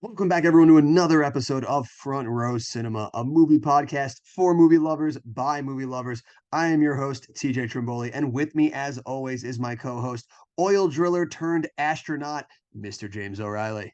Welcome back, everyone, to another episode of Front Row Cinema, a movie podcast for movie lovers by movie lovers. I am your host, TJ Trimboli, and with me, as always, is my co host, oil driller turned astronaut, Mr. James O'Reilly.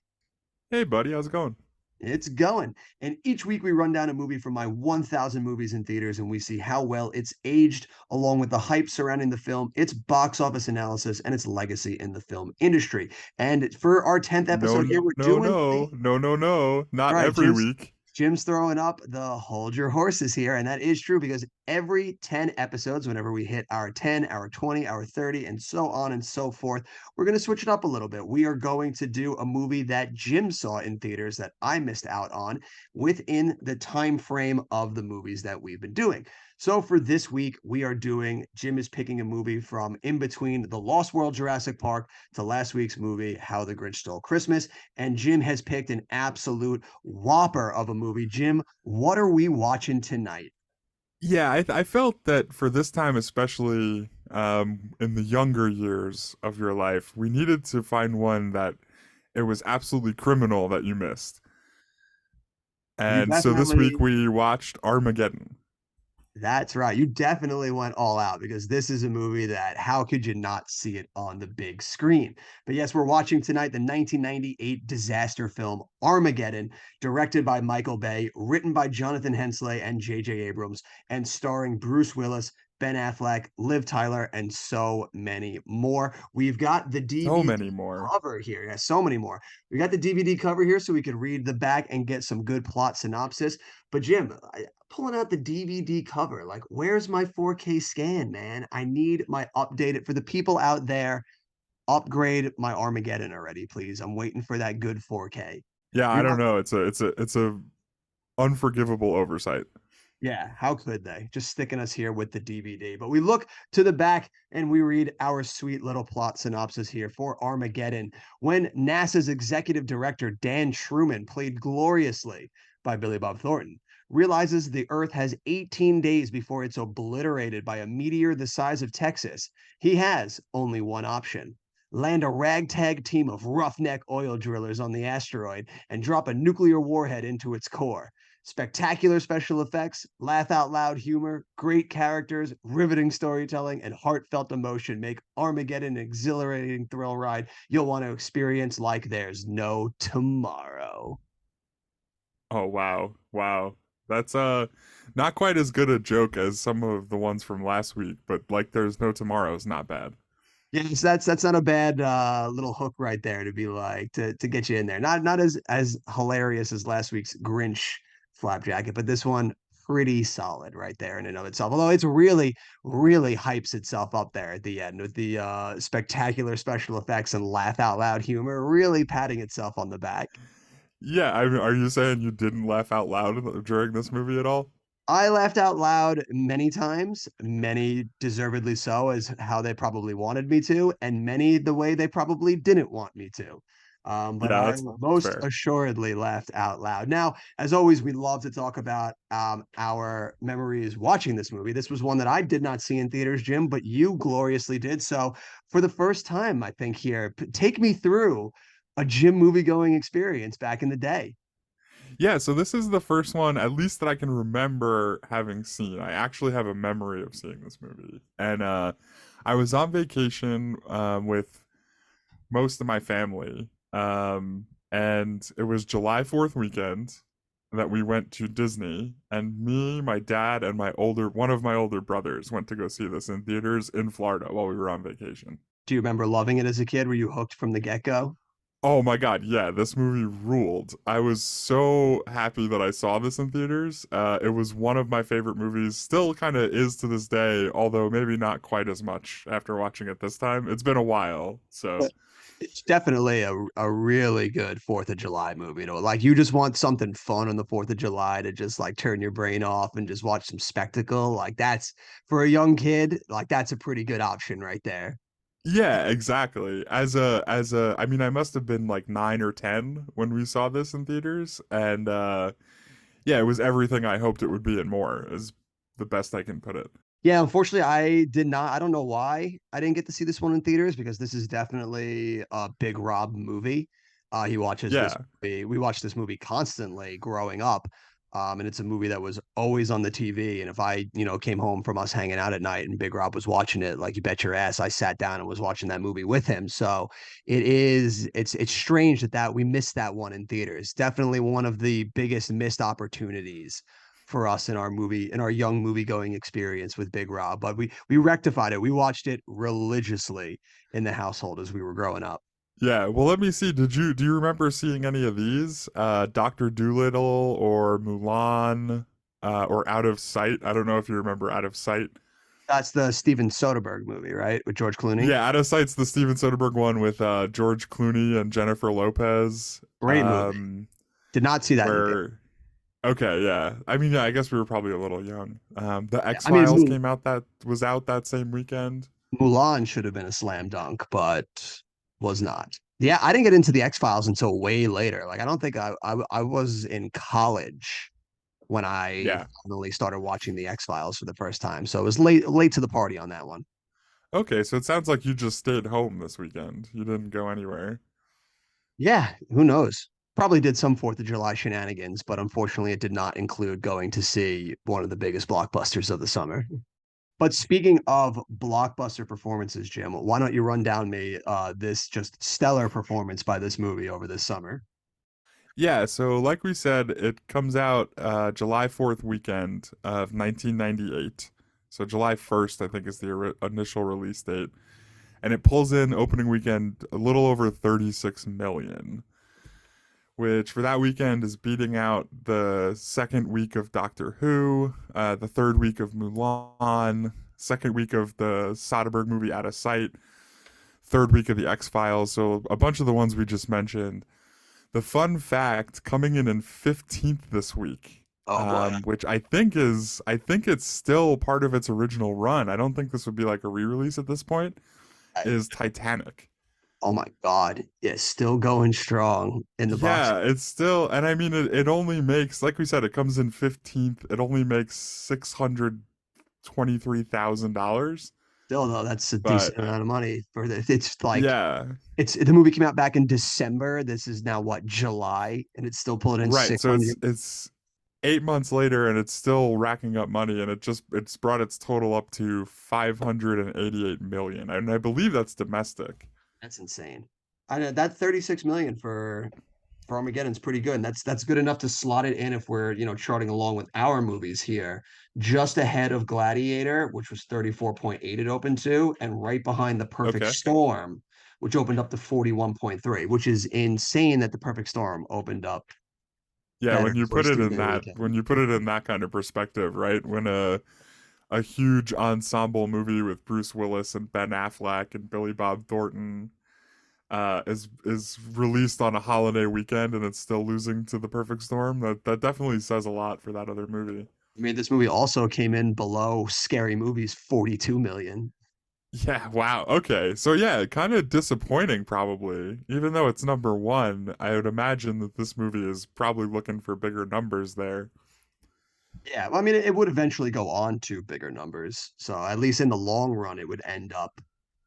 Hey, buddy, how's it going? It's going. And each week we run down a movie from my 1,000 movies in theaters and we see how well it's aged, along with the hype surrounding the film, its box office analysis, and its legacy in the film industry. And for our 10th No, episode here, no, we're no, doing the no, no, no, no, all not right, every Jim's week. Jim's throwing up the hold your horses here, and that is true because every 10 episodes, whenever we hit our 10, our 20, our 30, and so on and so forth, we're going to switch it up a little bit. We are going to do a movie that Jim saw in theaters that I missed out on within the time frame of the movies that we've been doing. So for this week, we are doing Jim is picking a movie from in between The Lost World Jurassic Park to last week's movie, How the Grinch Stole Christmas. And Jim has picked an absolute whopper of a movie. Jim, what are we watching tonight? Yeah, I felt that for this time, especially in the younger years of your life, we needed to find one that it was absolutely criminal that you missed. You And so this week definitely, we watched Armageddon. that's right. You definitely went all out because this is a movie that how could you not see it on the big screen? But yes, we're watching tonight the 1998 disaster film Armageddon, directed by Michael Bay, written by Jonathan Hensleigh and J.J. Abrams, and starring Bruce Willis, Ben Affleck, Liv Tyler, and so many more. We've got the So DVD many more. cover here. Yeah, so many more. We got the DVD cover here so we could read the back and get some good plot synopsis. But Jim, pulling out the DVD cover. Like, where's my 4K scan, man? I need my updated for the people out there. Upgrade my Armageddon already, please. I'm waiting for that good 4K. Yeah, I You're don't not, know. It's a unforgivable oversight. yeah, how could they? Just sticking us here with the DVD. But we look to the back and we read our sweet little plot synopsis here for Armageddon. When NASA's executive director, Dan Truman, played gloriously by Billy Bob Thornton, realizes the Earth has 18 days before it's obliterated by a meteor the size of Texas, he has only one option: land a ragtag team of roughneck oil drillers on the asteroid and drop a nuclear warhead into its core. Spectacular special effects, laugh out loud humor, great characters, riveting storytelling, and heartfelt emotion make Armageddon an exhilarating thrill ride you'll want to experience like there's no tomorrow. Oh wow. Wow. That's not quite as good a joke as some of the ones from last week, but like there's no tomorrow is not bad. Yes, that's not a bad little hook right there to be like to get you in there. Not as hilarious as last week's Grinch flapjacket, but this one pretty solid right there in and of itself. Although it's really hypes itself up there at the end with the spectacular special effects and laugh out loud humor, really patting itself on the back. Yeah, I mean, are you saying you didn't laugh out loud during this movie at all? I laughed out loud many times, many deservedly so, as how they probably wanted me to, and many the way they probably didn't want me to. But Yeah, I that's most fair. assuredly laughed out loud. Now, as always, we love to talk about our memories watching this movie. This was one that I did not see in theaters, Jim, but you gloriously did. So, for the first time, I think here, take me through a Jim movie going experience back in the day. Yeah, so this is the first one, at least that I can remember having seen. I actually have a memory of seeing this movie. And I was on vacation with most of my family. And it was July 4th weekend that we went to Disney. And me, my dad, and one of my older brothers went to go see this in theaters in Florida while we were on vacation. Do you remember loving it as a kid? Were you hooked from the get go? Oh my god, yeah, this movie ruled. I was so happy that I saw this in theaters. It was one of my favorite movies, still kind of is to this day, although maybe not quite as much after watching it this time. It's been a while, so It's definitely a really good Fourth of July movie. Like you just want something fun on the Fourth of July to just like turn your brain off and just watch some spectacle. Like that's for a young kid, like that's a pretty good option right there. yeah, exactly. I mean, I must have been like 9 or 10 when we saw this in theaters, and yeah, it was everything I hoped it would be and more, is the best I can put it. Yeah, unfortunately, I did not. I don't know why I didn't get to see this one in theaters because this is definitely a big Rob movie. He watches this Yeah. movie. We watched this movie constantly growing up. And it's a movie that was always on the TV. And if I, came home from us hanging out at night and Big Rob was watching it, like you bet your ass, I sat down and was watching that movie with him. So it's strange that we missed that one in theaters. Definitely one of the biggest missed opportunities for us in our young movie going experience with Big Rob. But we rectified it. We watched it religiously in the household as we were growing up. Yeah, well, let me see. Do you remember seeing any of these? Doctor Dolittle or Mulan, or Out of Sight? I don't know if you remember Out of Sight. That's the Steven Soderbergh movie, right? With George Clooney. Yeah, Out of Sight's the Steven Soderbergh one with George Clooney and Jennifer Lopez. Great movie. Did not see that in the theater. Where Okay, yeah. I mean, yeah, I guess we were probably a little young. The Yeah, I mean, X-Files came out that was out that same weekend. Mulan should have been a slam dunk, but was not. Yeah, I didn't get into the X Files until way later. Like, I don't think I was in college when I Yeah. finally started watching the X Files for the first time. So it was late to the party on that one. Okay, so it sounds like you just stayed home this weekend. You didn't go anywhere. Yeah, who knows? Probably did some Fourth of July shenanigans, but unfortunately, it did not include going to see one of the biggest blockbusters of the summer. But speaking of blockbuster performances, Jim, why don't you run down me this just stellar performance by this movie over this summer? Yeah, so like we said, it comes out July 4th weekend of 1998. So July 1st, I think, is the initial release date. And it pulls in opening weekend a little over 36 million, which for that weekend is beating out the second week of Doctor Who, the third week of Mulan, second week of the Soderbergh movie Out of Sight, third week of the X-Files. So a bunch of the ones we just mentioned. The fun fact coming in 15th this week, Oh boy. which I think it's still part of its original run. I don't think this would be like a re-release at this point. Is Titanic. Oh my God. Yeah, still going strong in the box. Yeah, it's still, and I mean, it only makes, like we said, it comes in 15th. It only makes $623,000. Still though, that's a But decent amount of money for the it's like yeah, the movie came out back in December. This is now what, July, and it's still pulling in right. So 600. it's 8 months later, and it's still racking up money, and it's brought its total up to 588 million, and I believe that's domestic. That's insane. I know that 36 million for Armageddon's pretty good. And that's good enough to slot it in if we're, charting along with our movies here, just ahead of Gladiator, which was 34.8 it opened to, and right behind The Perfect Okay. Storm, which opened up to 41.3, which is insane that The Perfect Storm opened up Yeah, better for a three-day when weekend. you put it in that kind of perspective, right? When a huge ensemble movie with Bruce Willis and Ben Affleck and Billy Bob Thornton is released on a holiday weekend and it's still losing to The Perfect Storm. That definitely says a lot for that other movie. I mean, this movie also came in below Scary Movie's 42 million. Yeah, wow. Okay. So yeah, kind of disappointing probably. Even though it's number 1, I would imagine that this movie is probably looking for bigger numbers there. Yeah, well, I mean, it would eventually go on to bigger numbers. So at least in the long run, it would end up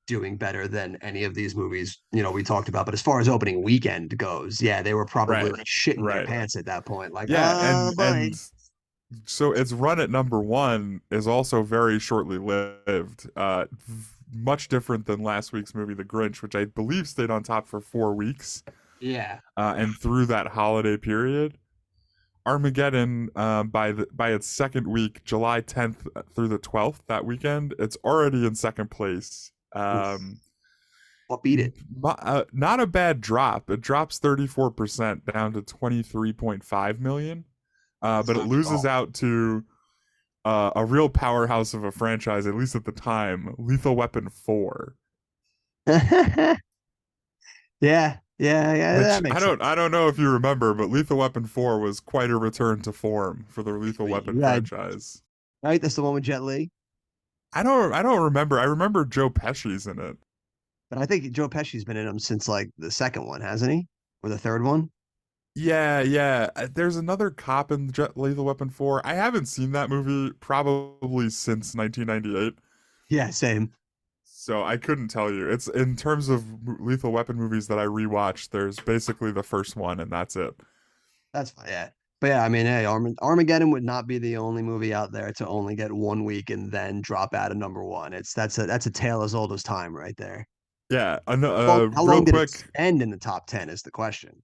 doing better than any of these movies, we talked about. But as far as opening weekend goes, yeah, they were probably Right. like shitting their Right. pants at that point. Like, Yeah, oh boy. and so its run at number 1 is also very shortly lived. Much different than last week's movie, The Grinch, which I believe stayed on top for 4 weeks, Yeah. and through that holiday period. Armageddon, by its second week, July 10th through the 12th, that weekend, it's already in second place. Oof. What beat it? Not a bad drop. It drops 34% down to 23.5 million. That's But it not good at loses all. out to a real powerhouse of a franchise, at least at the time, Lethal Weapon 4, Yeah. Yeah. Yeah. which That makes sense. I don't know if you remember, but Lethal Weapon 4 was quite a return to form for the Lethal Weapon Yeah. franchise. Right. That's the one with Jet Li. I don't remember. I remember Joe Pesci's in it. But I think Joe Pesci's been in them since like the second one, hasn't he? Or the third one? Yeah, yeah. There's another cop in Lethal Weapon 4. I haven't seen that movie probably since 1998. Yeah. Same. So I couldn't tell you. It's in terms of Lethal Weapon movies that I rewatched. There's basically the first one, and that's it. That's fine. Yeah. But yeah, I mean, hey, Armageddon would not be the only movie out there to only get 1 week and then drop out of number one. That's a tale as old as time right there. Yeah. How Real long did it quick, spend in the top 10 is the question.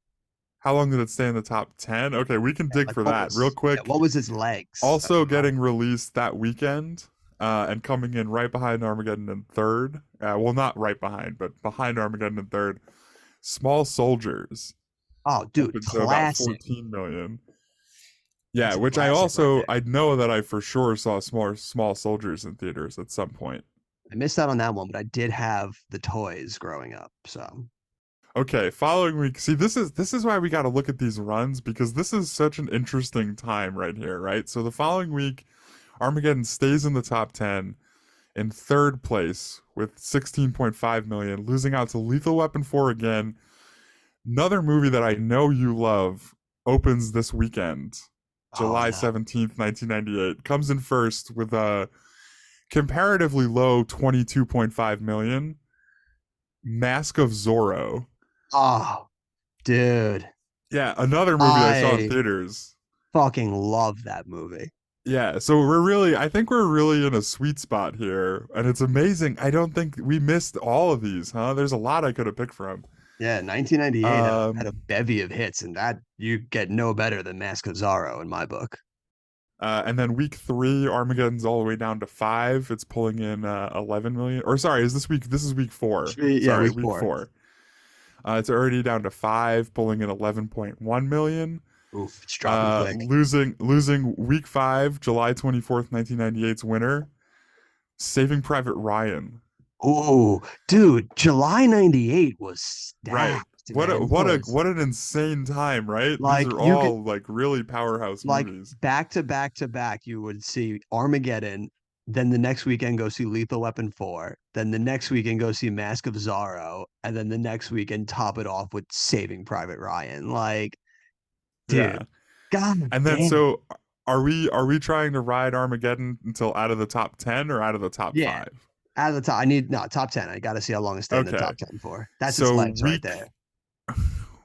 how long did it stay in the top 10? Okay, we can dig Like for that. Real quick, what was its legs? That's also what getting released that weekend, and coming in right behind Armageddon in third. Well, not right behind, but behind Armageddon in third. Small Soldiers oh, dude, opened to about classic. 14 million. Yeah, That's a which classic right there. I know that I for sure saw Small Soldiers in theaters at some point. I missed out on that one, but I did have the toys growing up. So Okay, following week. See, this is why we got to look at these runs, because this is such an interesting time right here, right? So the following week, Armageddon stays in the top 10 in third place with 16.5 million, losing out to Lethal Weapon 4 again. Another movie that I know you love opens this weekend, oh July no. 17th, 1998. Comes in first with a comparatively low 22.5 million. Mask of Zorro. Oh, dude. Yeah, another movie I saw in I theaters. fucking love that movie. Yeah, so I think we're really in a sweet spot here, and it's amazing. I don't think we missed all of these, huh? There's a lot I could have picked from. Yeah, 1998 had a Um, bevy of hits, and that you get no better than Mask of Zorro in my book. and then week three, Armageddon's all the way down to five. It's pulling in 11 million. Or sorry, is this week? This is week four. Yeah, Sorry, week week four. four. It's already down to five, pulling in 11.1 million. Oof, it's dropping quick. Losing week five, July 24th, 1998's winner, Saving Private Ryan. Oh, dude, July 98 was Right. stacked, man. It was What an insane time, right? These like are you could all like really powerhouse like movies. back to back to back, you would see Armageddon, then the next weekend go see Lethal Weapon 4, then the next weekend go see Mask of Zorro, and then the next weekend top it off with Saving Private Ryan. Like, Yeah. dude, god And then damn. so are we trying to ride Armageddon until out of the top 10 or out of the top Yeah. 5? Out of the top, I need no top 10. I got to see how long it stayed in the Okay. top 10 for. That's its So legs right there.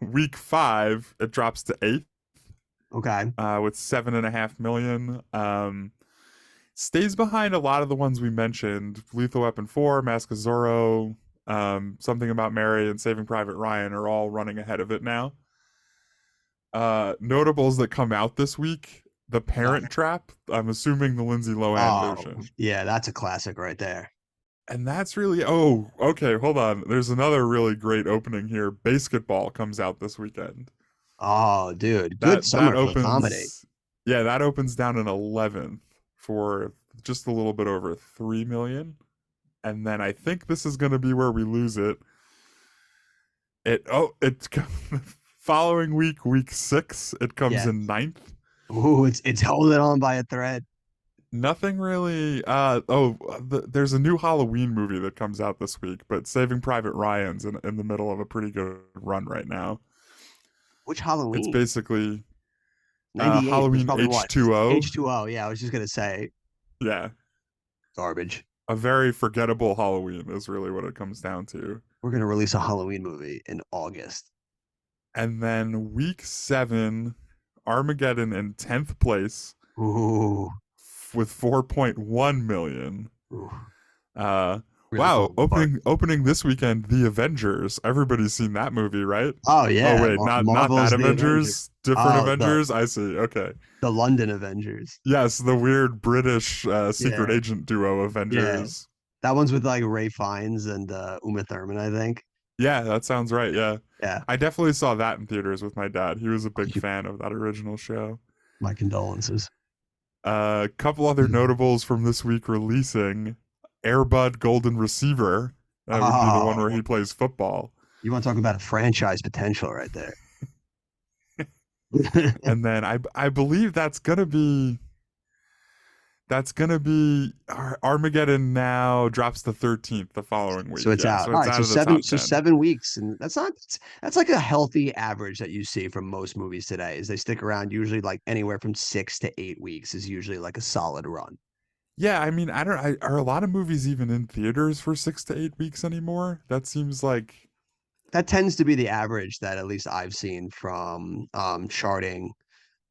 week 5 it drops to 8th, Okay. with 7.5 million. Stays behind a lot of the ones we mentioned. Lethal Weapon 4, Mask of Zorro, Something About Mary, and Saving Private Ryan are all running ahead of it now. Notables that come out this week: The Parent Trap. I'm assuming the Lindsay Lohan Oh, version. yeah, that's a classic right there. And that's really, oh, okay, hold on. There's another really great opening here. Basketball comes out this weekend. Oh, dude, good That summer for comedy. opens, yeah, that opens down in 11th for just a little bit over 3 million. And then I think this is going to be where we lose it. It's following week, week 6, it comes Yeah. in ninth. Ooh, it's holding on by a thread. Nothing really. There's a new Halloween movie that comes out this week, but Saving Private Ryan's in the middle of a pretty good run right now. Which It's Halloween? basically 98 was Halloween probably what? H2O. H2O. Yeah, I was just gonna say Yeah, garbage. a very forgettable Halloween is really what it comes down to. We're gonna release a Halloween movie in August. And then week 7, Armageddon in 10th place Ooh, with 4.1 million. ooh, Uh, really wow, falling apart. opening this weekend, The Avengers. Everybody's seen that movie, right? Oh Oh yeah, wait, not that Marvel's The Avengers. Avengers, different Oh, Avengers. I see. Okay. the London Avengers. Yes, the weird British secret Yeah, agent duo yeah. Avengers. That one's with like Ray Fiennes and Uma Thurman, I think. Yeah, that sounds right. Yeah. Yeah. I definitely saw that in theaters with my dad. He was a Oh, big fan of that original show. my condolences. A couple other notables from this week releasing: Airbud Golden Receiver. That would be the one where Oh, he plays football. you want to talk about a franchise potential right there? And then I believe that's gonna be Armageddon now drops to 13th the following So week. it's Yeah, out. so All it's right. out So of the top 10. 7 weeks, and that's like a healthy average that you see from most movies today. Is they stick around usually like anywhere from 6 to 8 weeks is usually like a solid run. Yeah, I mean, I don't. Are a lot of movies even in theaters for 6 to 8 weeks anymore? That seems like That tends to be the average that at least I've seen from charting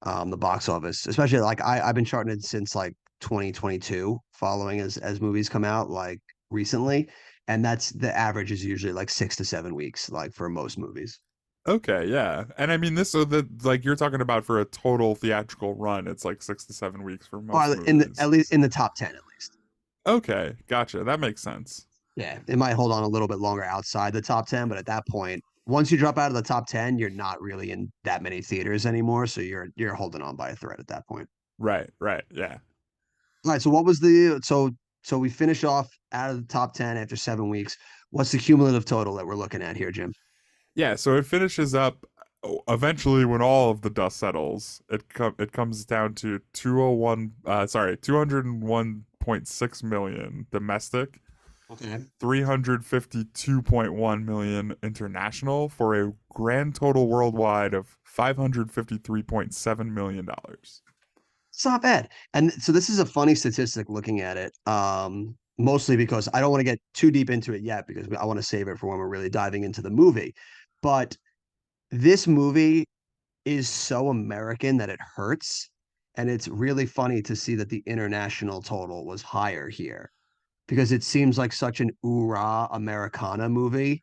the box office, especially like I've been charting it since like 2022, following as movies come out like recently, and that's the average is usually like 6 to 7 weeks, like for most movies. okay, yeah. And I mean, this so that like you're talking about for a total theatrical run, it's like 6 to 7 weeks for most Or at movies. least in the top 10 at least. Okay, gotcha. That makes sense. Yeah, it might hold on a little bit longer outside the top 10, but at that point, once you drop out of the top 10, you're not really in that many theaters anymore, so you're holding on by a thread at that point. Right, right, yeah. All right, so what was the so we finish off out of the top 10 after 7 weeks. What's the cumulative total that we're looking at here, Jim? Yeah, so it finishes up eventually when all of the dust settles. It comes down to 201 sorry, 201.6 million domestic, Okay. 352.1 million international for a grand total worldwide of 553.7 million dollars. It's not bad. And so this is a funny statistic looking at it. Mostly because I don't want to get too deep into it yet because I want to save it for when we're really diving into the movie. But this movie is so American that it hurts. And it's really funny to see that the international total was higher here because it seems like such an oorah Americana movie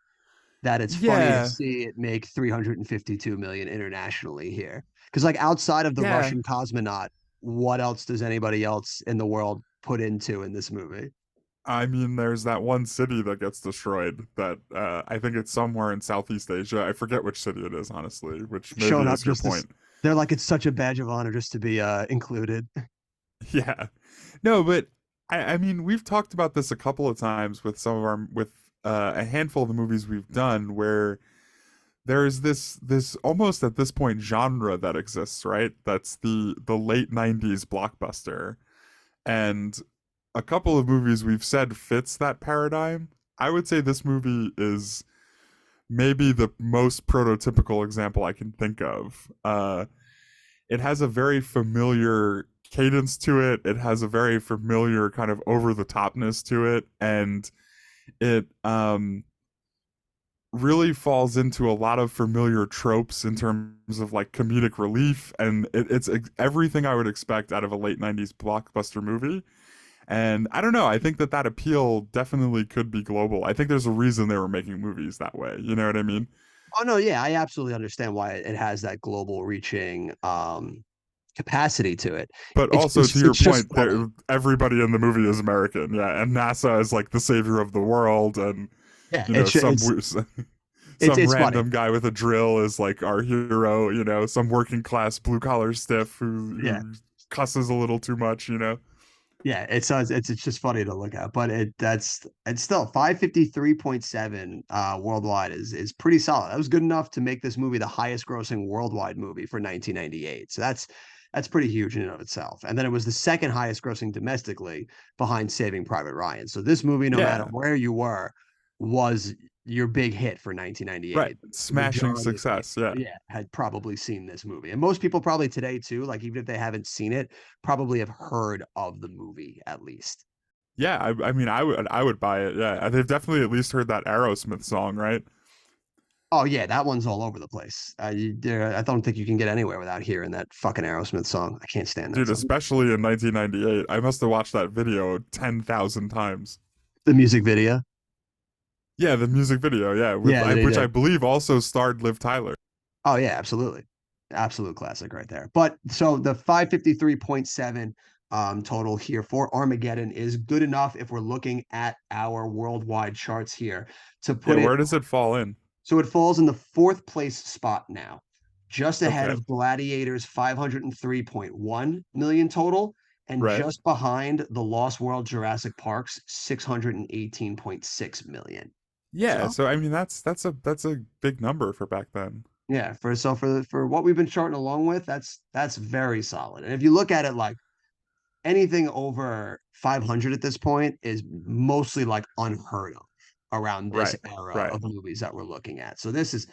that it's funny to Yeah. see it make 352 million internationally here. Because like outside of the Yeah. Russian cosmonaut, what else does anybody else in the world put into in this movie? I mean, there's that one city that gets destroyed that I think it's somewhere in Southeast Asia. I forget which city it is, honestly, which maybe Showing up is your just as point. they're like it's such a badge of honor just to be included. Yeah. No, but I mean, we've talked about this a couple of times with some of our with a handful of the movies we've done where there's this almost at this point genre that exists, right? That's the late 90s blockbuster. And a couple of movies we've said fits that paradigm. I would say this movie is maybe the most prototypical example I can think of. It has a very familiar cadence to it. It has a very familiar kind of over the topness to it, and it really falls into a lot of familiar tropes in terms of like comedic relief, and it's everything I would expect out of a late '90s blockbuster movie. And I don't know. I think that appeal definitely could be global. I think there's a reason they were making movies that way. You know what I mean? Oh no, yeah, I absolutely understand why it has that global reaching capacity to it. But It's also to just your it's just point, funny. everybody in the movie is American, yeah, and NASA is like the savior of the world, and Yeah, you know some it's funny. random guy with a drill is like our hero. You know, some working class blue collar stiff Yeah. who cusses a little too much. You know, Yeah, it's just funny to look at, but it's still 553.7 worldwide is pretty solid. That was good enough to make this movie the highest grossing worldwide movie for 1998. So that's pretty huge in and of itself. And then it was the second highest grossing domestically behind Saving Private Ryan. So this movie, no matter yeah, where you were, was your big hit for right, 1998. The smashing majority of success. people, Yeah, yeah, had probably seen this movie. And most people probably today too, like even if they haven't seen it, probably have heard of the movie at least. yeah. I mean, I would buy it. Yeah, they've definitely at least heard that Aerosmith song, right? Oh yeah, that one's all over the place. I don't think you can get anywhere without hearing that fucking Aerosmith song. I can't stand that Dude, song. especially in 1998. I must have watched that video 10,000 times. The music video. Yeah, the music video, yeah, Yeah, they which I did. believe also starred Liv Tyler. Oh yeah, absolutely. Absolute classic right there. But so the 553.7 total here for Armageddon is good enough if we're looking at our worldwide charts here to Yeah, put it. where does it fall in? So it falls in the fourth place spot now, just ahead Okay, of Gladiator's 503.1 million total, and right. just behind the Lost World Jurassic Park's 618.6 million. Yeah, So so I mean that's a big number for back then. yeah, for what we've been charting along with, that's very solid. And if you look at it like anything over 500 at this point is mostly like unheard of around this Right, era right. of movies that we're looking at. So this is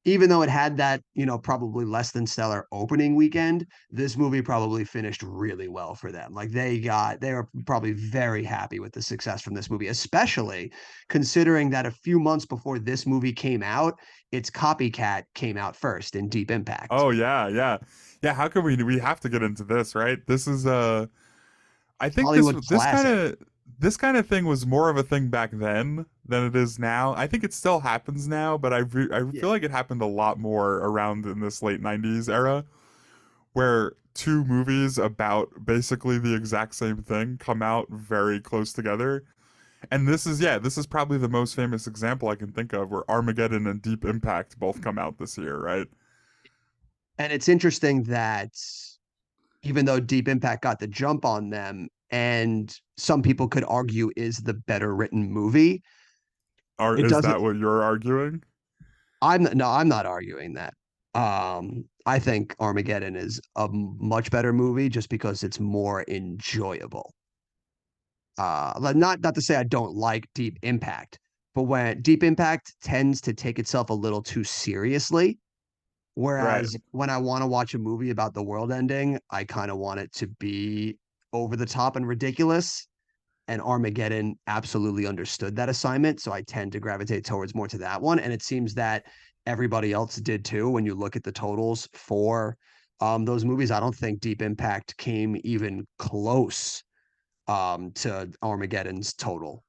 even though it had that, probably less than stellar opening weekend, this movie probably finished really well for them. Like they were probably very happy with the success from this movie, especially considering that a few months before this movie came out, its copycat came out first in Deep Impact. Oh yeah, yeah. Yeah, how can we have to get into this, right? This is I think Hollywood classic. this kind of thing was more of a thing back then than it is now. I think it still happens now, but I Yeah. feel like it happened a lot more around in this late 90s era where two movies about basically the exact same thing come out very close together. And this is probably the most famous example I can think of where Armageddon and Deep Impact both come out this year, right? And it's interesting that even though Deep Impact got the jump on them, and some people could argue is the better written movie, Or it is doesn't. that what you're arguing? I'm not arguing that. I think Armageddon is a much better movie just because it's more enjoyable. Not to say I don't like Deep Impact, but when Deep Impact tends to take itself a little too seriously, Right. whereas when I want to watch a movie about the world ending, I kind of want it to be over the top and ridiculous. And Armageddon absolutely understood that assignment. So I tend to gravitate towards more to that one. And it seems that everybody else did too. When you look at the totals for those movies, I don't think Deep Impact came even close to Armageddon's total.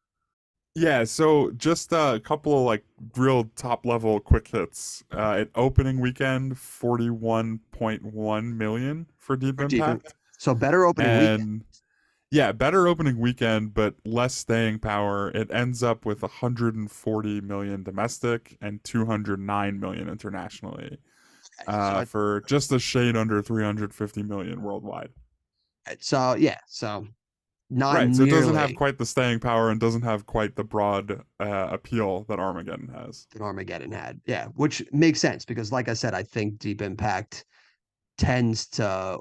Yeah, so just a couple of like real top level quick hits. At opening weekend, 41.1 million for Deep For Deep Impact. Impact. So better opening weekend. And yeah, better opening weekend, but less staying power. It ends up with 140 million domestic and 209 million internationally, So for just a shade under 350 million worldwide. yeah, so not Right, so it doesn't have nearly quite the staying power and doesn't have quite the broad appeal that Armageddon has. that Armageddon had. Yeah, which makes sense because, like I said, I think Deep Impact tends to,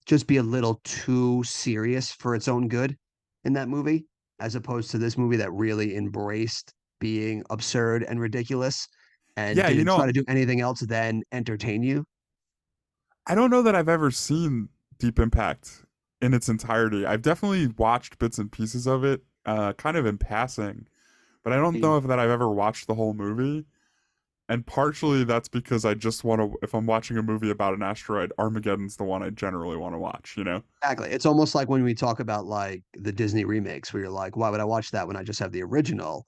just be a little too serious for its own good in that movie, as opposed to this movie that really embraced being absurd and ridiculous and Yeah, you didn't try know, to do anything else than entertain you. I don't know that I've ever seen Deep Impact in its entirety. I've definitely watched bits and pieces of it, kind of in passing, but I don't know if that I've ever watched the whole movie. And partially that's because I just want to, if I'm watching a movie about an asteroid, Armageddon's the one I generally want to watch, you know? Exactly. It's almost like when we talk about like the Disney remakes, where you're like, why would I watch that when I just have the original?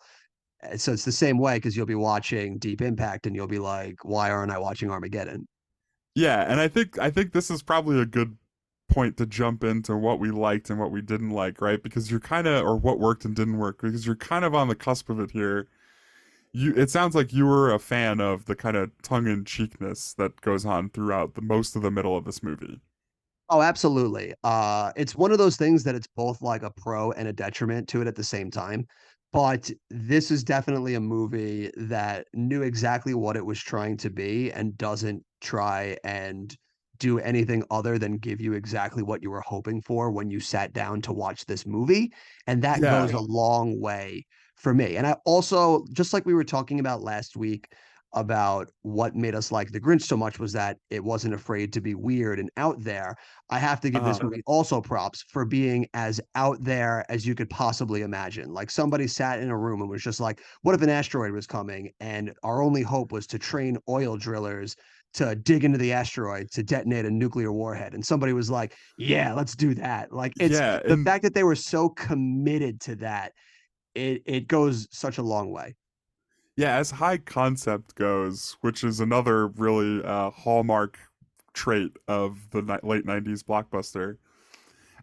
So it's the same way because you'll be watching Deep Impact and you'll be like, why aren't I watching Armageddon? Yeah, and I think this is probably a good point to jump into what we liked and what we didn't like, right? Because you're kind of, or what worked and didn't work, because you're kind of on the cusp of it here. It sounds like you were a fan of the kind of tongue-in-cheekness that goes on throughout the most of the middle of this movie. Oh, absolutely. It's one of those things that it's both like a pro and a detriment to it at the same time. But this is definitely a movie that knew exactly what it was trying to be and doesn't try and do anything other than give you exactly what you were hoping for when you sat down to watch this movie. And that Yeah. goes a long way for me. And I also, just like we were talking about last week, about what made us like The Grinch so much was that it wasn't afraid to be weird and out there. I have to give this Uh, movie also props for being as out there as you could possibly imagine. Like somebody sat in a room and was just like, what if an asteroid was coming? And our only hope was to train oil drillers to dig into the asteroid to detonate a nuclear warhead. And somebody was like, yeah, let's do that. Like it's yeah, the and fact that they were so committed to that, it goes such a long way. yeah, as high concept goes, which is another really hallmark trait of the late 90s blockbuster.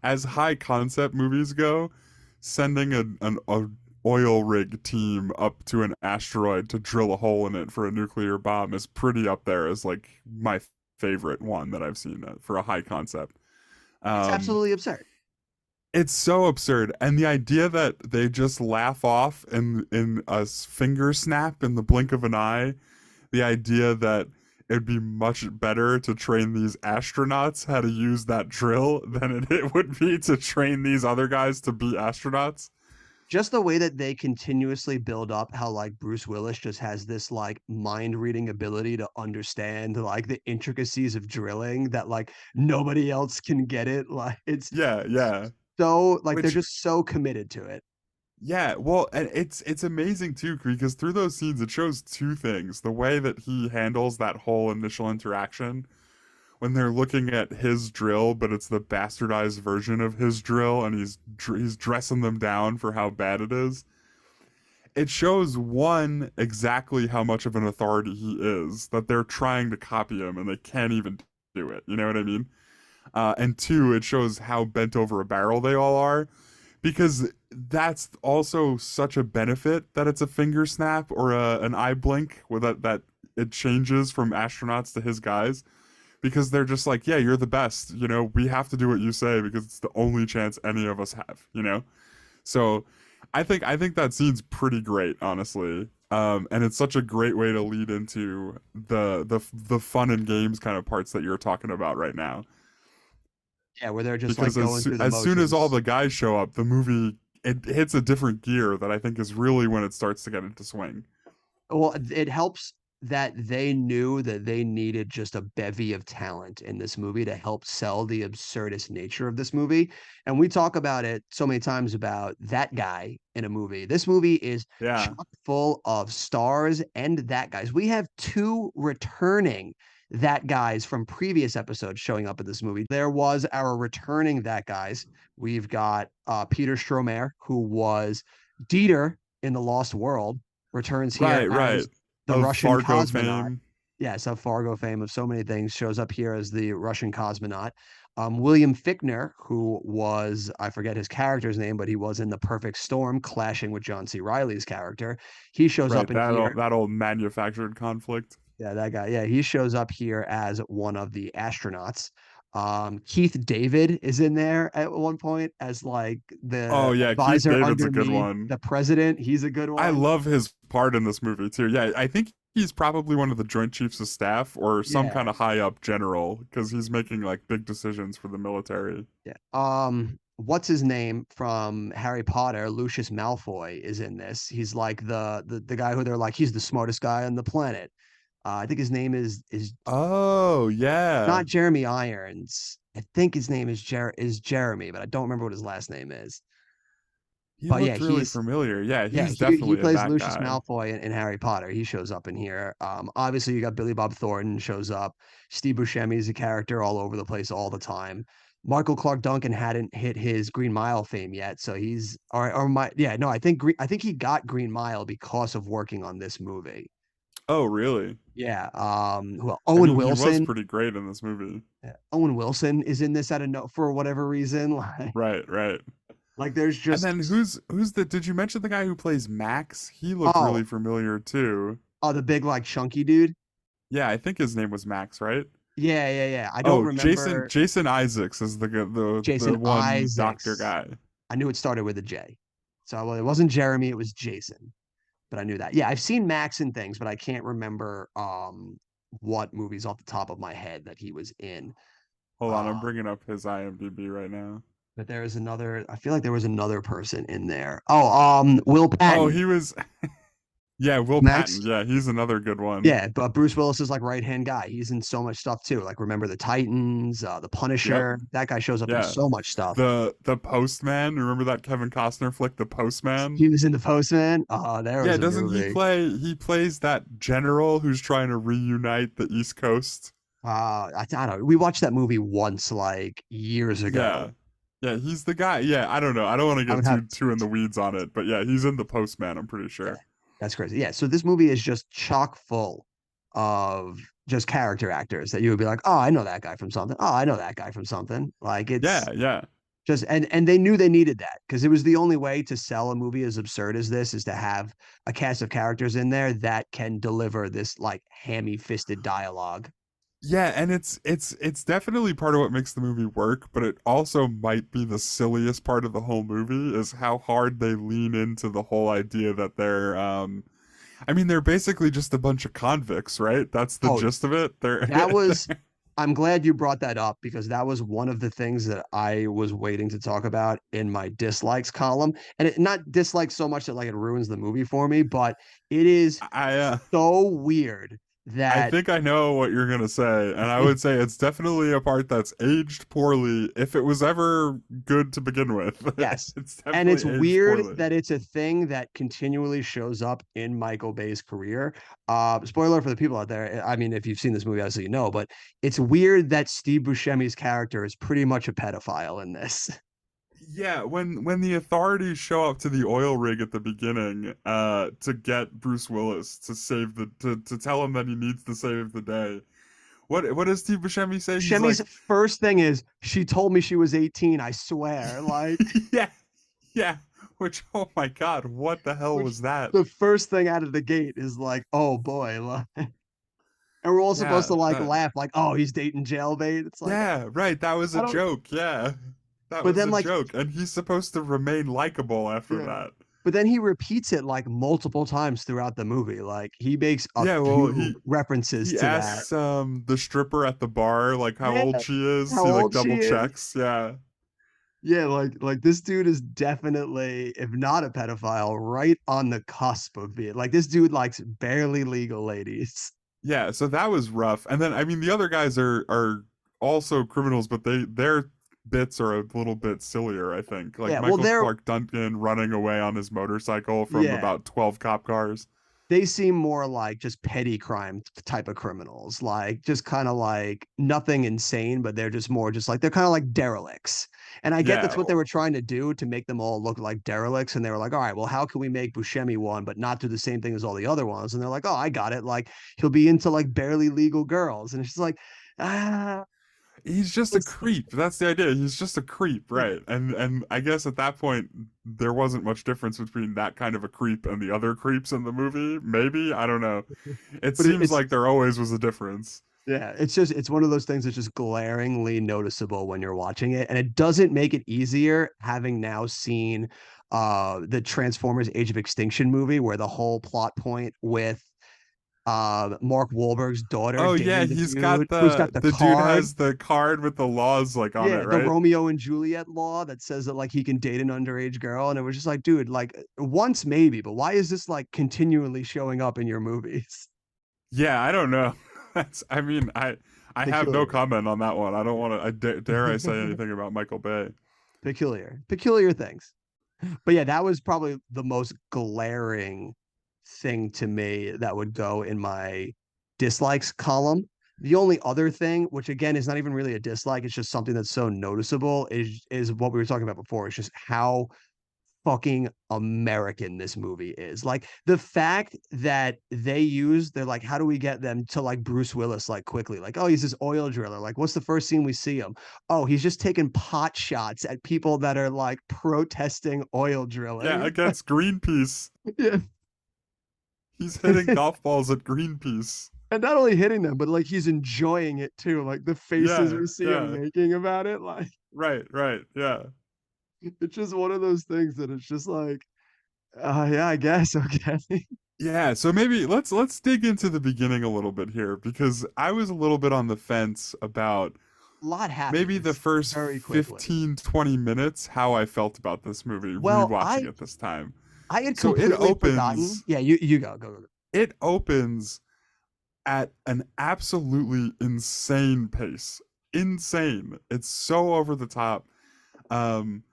As high concept movies go, sending a oil rig team up to an asteroid to drill a hole in it for a nuclear bomb is pretty up there as like my favorite one that I've seen for a high concept. It's Um, absolutely absurd. it's so absurd, and the idea that they just laugh off in a finger snap in the blink of an eye, the idea that it'd be much better to train these astronauts how to use that drill than it would be to train these other guys to be astronauts. just the way that they continuously build up how like Bruce Willis just has this like mind reading ability to understand like the intricacies of drilling that like nobody else can get it. Like it's Yeah, yeah. so like they're Which just so committed to it. yeah, well, and it's amazing too because through those scenes it shows two things. The way that he handles that whole initial interaction when they're looking at his drill, but it's the bastardized version of his drill and he's dressing them down for how bad it is. It shows one exactly how much of an authority he is, that they're trying to copy him and they can't even do it. You know what I mean? And two, it shows how bent over a barrel they all are, because that's also such a benefit that it's a finger snap or an eye blink, with that it changes from astronauts to his guys, because they're just like, yeah, you're the best. You know, we have to do what you say because it's the only chance any of us have. You know, so I think that scene's pretty great, honestly. And it's such a great way to lead into the fun and games kind of parts that you're talking about right now. Yeah, where they're just like Because going through the as soon as all motions. the guys show up, the movie it hits a different gear that I think is really when it starts to get into swing. Well, it helps that they knew that they needed just a bevy of talent in this movie to help sell the absurdist nature of this movie. And we talk about it so many times about that guy in a movie. This movie is Yeah. chock full of stars and that guys. We have two returning that guys from previous episodes showing up in this movie. There was our returning that guys. We've got Peter Stromer, who was Dieter in The Lost World, returns here Right, as right. the Of Russian Fargo cosmonaut. fame. Yes, of Fargo fame of so many things, shows up here as the Russian cosmonaut. William Fichtner, who was, I forget his character's name, but he was in The Perfect Storm, clashing with John C. Riley's character. He shows up Right, in here. that old manufactured conflict. Yeah, that guy. Yeah, he shows up here as one of the astronauts. Keith David is in there at one point as like Oh the yeah, Keith advisor David's a good underneath one. the president. He's a good I one. love his part in this movie too. Yeah, I think he's probably one of the Joint Chiefs of Staff or some Yeah, kind of high up general because he's making like big decisions for the military. yeah. What's his name from Harry Potter? Lucius Malfoy is in this. He's like the guy who they're like he's the smartest guy on the planet. I think his name is Oh yeah, not Jeremy Irons. I think his name is Jeremy, but I don't remember what his last name is. he But yeah, looked really familiar. Yeah, yeah, he's he definitely a plays that Lucius guy. Malfoy in Harry Potter. He shows up in here. Obviously you got Billy Bob Thornton shows up. Steve Buscemi is a character all over the place all the time. Michael Clark Duncan hadn't hit his Green Mile fame yet, so he's or my yeah no I think he got Green Mile because of working on this movie. Oh really? Yeah, well I Owen mean, he was Wilson. pretty great in this movie. Yeah, Owen Wilson is in this out of no for whatever reason. Right, right. Like there's And then just who's the? Did you mention the guy who plays Max? He looked oh really familiar too. the big like chunky dude. Yeah, I think his name was Max, right? Yeah. I don't Oh, Jason remember Jason Isaacs is the Jason one doctor Isaacs. guy. I knew it started with a J. So well, it wasn't Jeremy, it was Jason. But I knew that. Yeah, I've seen Max in things, but I can't remember what movies off the top of my head that he was in. Hold on, I'm Uh, bringing up his IMDb right now. but there is another, I feel like there was another person in there. Oh, Will Oh, Patton. he was yeah, Will Patton. Max. Yeah, he's another good one. Yeah, but Bruce Willis is like right hand guy. He's in so much stuff too. Like Remember the Titans, the Yep. Punisher. That guy shows up in Yeah. so much stuff. The Postman. Remember that Kevin Costner flick, The Postman? He was in The Postman. Oh, there Yeah, was a doesn't movie. he plays that general who's trying to reunite the East Coast? I don't know. We watched that movie once, like years ago. Yeah. Yeah, he's the guy. Yeah, I don't know. I don't want to I get would have too in the weeds on it, but yeah, he's in The Postman, I'm pretty Yeah, sure. that's crazy. Yeah, so this movie is just chock full of just character actors that you would be like, oh, I know that guy from something. Oh, I know that guy from something. Like it's Yeah, yeah. just and they knew they needed that because it was the only way to sell a movie as absurd as this is to have a cast of characters in there that can deliver this like hammy-fisted dialogue. Yeah, and it's definitely part of what makes the movie work, but it also might be the silliest part of the whole movie is how hard they lean into the whole idea that they're I mean they're basically just a bunch of convicts, right? That's the Oh, gist of it. They're that was I'm glad you brought that up because that was one of the things that I was waiting to talk about in my dislikes column. And it not dislikes so much that like it ruins the movie for me, but it is I so weird I that think I know what you're gonna say, and I would say it's definitely a part that's aged poorly. If it was ever good to begin with, yes. it's And it's definitely aged weird poorly. that it's a thing that continually shows up in Michael Bay's career. Spoiler for the people out there. I mean, if you've seen this movie, obviously you know, but it's weird that Steve Buscemi's character is pretty much a pedophile in this. Yeah, when the authorities show up to the oil rig at the beginning, to get Bruce Willis to save to tell him that he needs to save the day. What does Steve Buscemi say? He's Buscemi's like, first thing is she told me she was 18, I swear. Like yeah, yeah. Which, oh my God, what the hell which was that? the first thing out of the gate is like, oh boy. And we're all supposed Yeah, to like that. laugh, like, oh, he's dating jailbait. It's like Yeah, right. That was I a don't joke. Yeah, that but was then a like joke, and he's supposed to remain likable after yeah. that. But then he repeats it like multiple times throughout the movie. Like he makes a Yeah, well, few references he to that. asks the stripper at the bar like how Yeah, old she is. how He like old she double is. checks. Yeah. Yeah, like this dude is definitely, if not a pedophile, right on the cusp of being like this dude likes barely legal ladies. Yeah, so that was rough. And then I mean the other guys are also criminals, but their bits are a little bit sillier, I think. Like Yeah, well, Michael they're Clark Duncan running away on his motorcycle from yeah, about 12 cop cars. they seem more like just petty crime type of criminals, like just kind of like nothing insane, but they're just more just like they're kind of like derelicts. And I get that's Yeah. what they were trying to do to make them all look like derelicts. And they were like, all right, well, how can we make Buscemi one, but not do the same thing as all the other ones? And they're like, oh, I got it. Like he'll be into like barely legal girls. And it's just like, ah, He's just a it's creep. That's the idea. He's just a creep, yeah. right? And I guess at that point there wasn't much difference between that kind of a creep and the other creeps in the movie. Maybe, I don't know. It But seems it's like there always was a difference. yeah, it's just it's one of those things that's just glaringly noticeable when you're watching it, and it doesn't make it easier having now seen the Transformers Age of Extinction movie where the whole plot point with Mark Wahlberg's daughter Oh yeah, dating the he's got dude who's got the the dude card. has the card with the laws like on it, Yeah, the right? Romeo and Juliet law that says that like he can date an underage girl, and it was just like, dude, like once maybe, but why is this like continually showing up in your movies? Yeah, I don't know. That's I mean, I have no Peculiar. comment on that one. I don't want to dare I say anything about Michael Bay. Peculiar things. But yeah, that was probably the most glaring thing to me that would go in my dislikes column. The only other thing, which again is not even really a dislike, it's just something that's so noticeable, is what we were talking about before. It's just how fucking American this movie is. Like the fact that they're like, how do we get them to like Bruce Willis like quickly? Like, oh, he's this oil driller. Like, what's the first scene we see him? Oh, he's just taking pot shots at people that are like protesting oil Yeah, drilling. against Greenpeace. Yeah. He's hitting golf balls at Greenpeace. And not only hitting them, but like he's enjoying it too. Like the faces Yeah, we see him yeah. making about it. Like Right, right. Yeah. it's just one of those things that it's just like, yeah, I guess. Okay. Yeah, so maybe let's dig into the beginning a little bit here because I was a little bit on the fence about A lot maybe the happens first very quickly. 15-20 minutes how I felt about this movie Well, rewatching it this time. I had So completely forgotten. Yeah, you go. it opens at an absolutely insane pace. Insane. It's so over the top. Um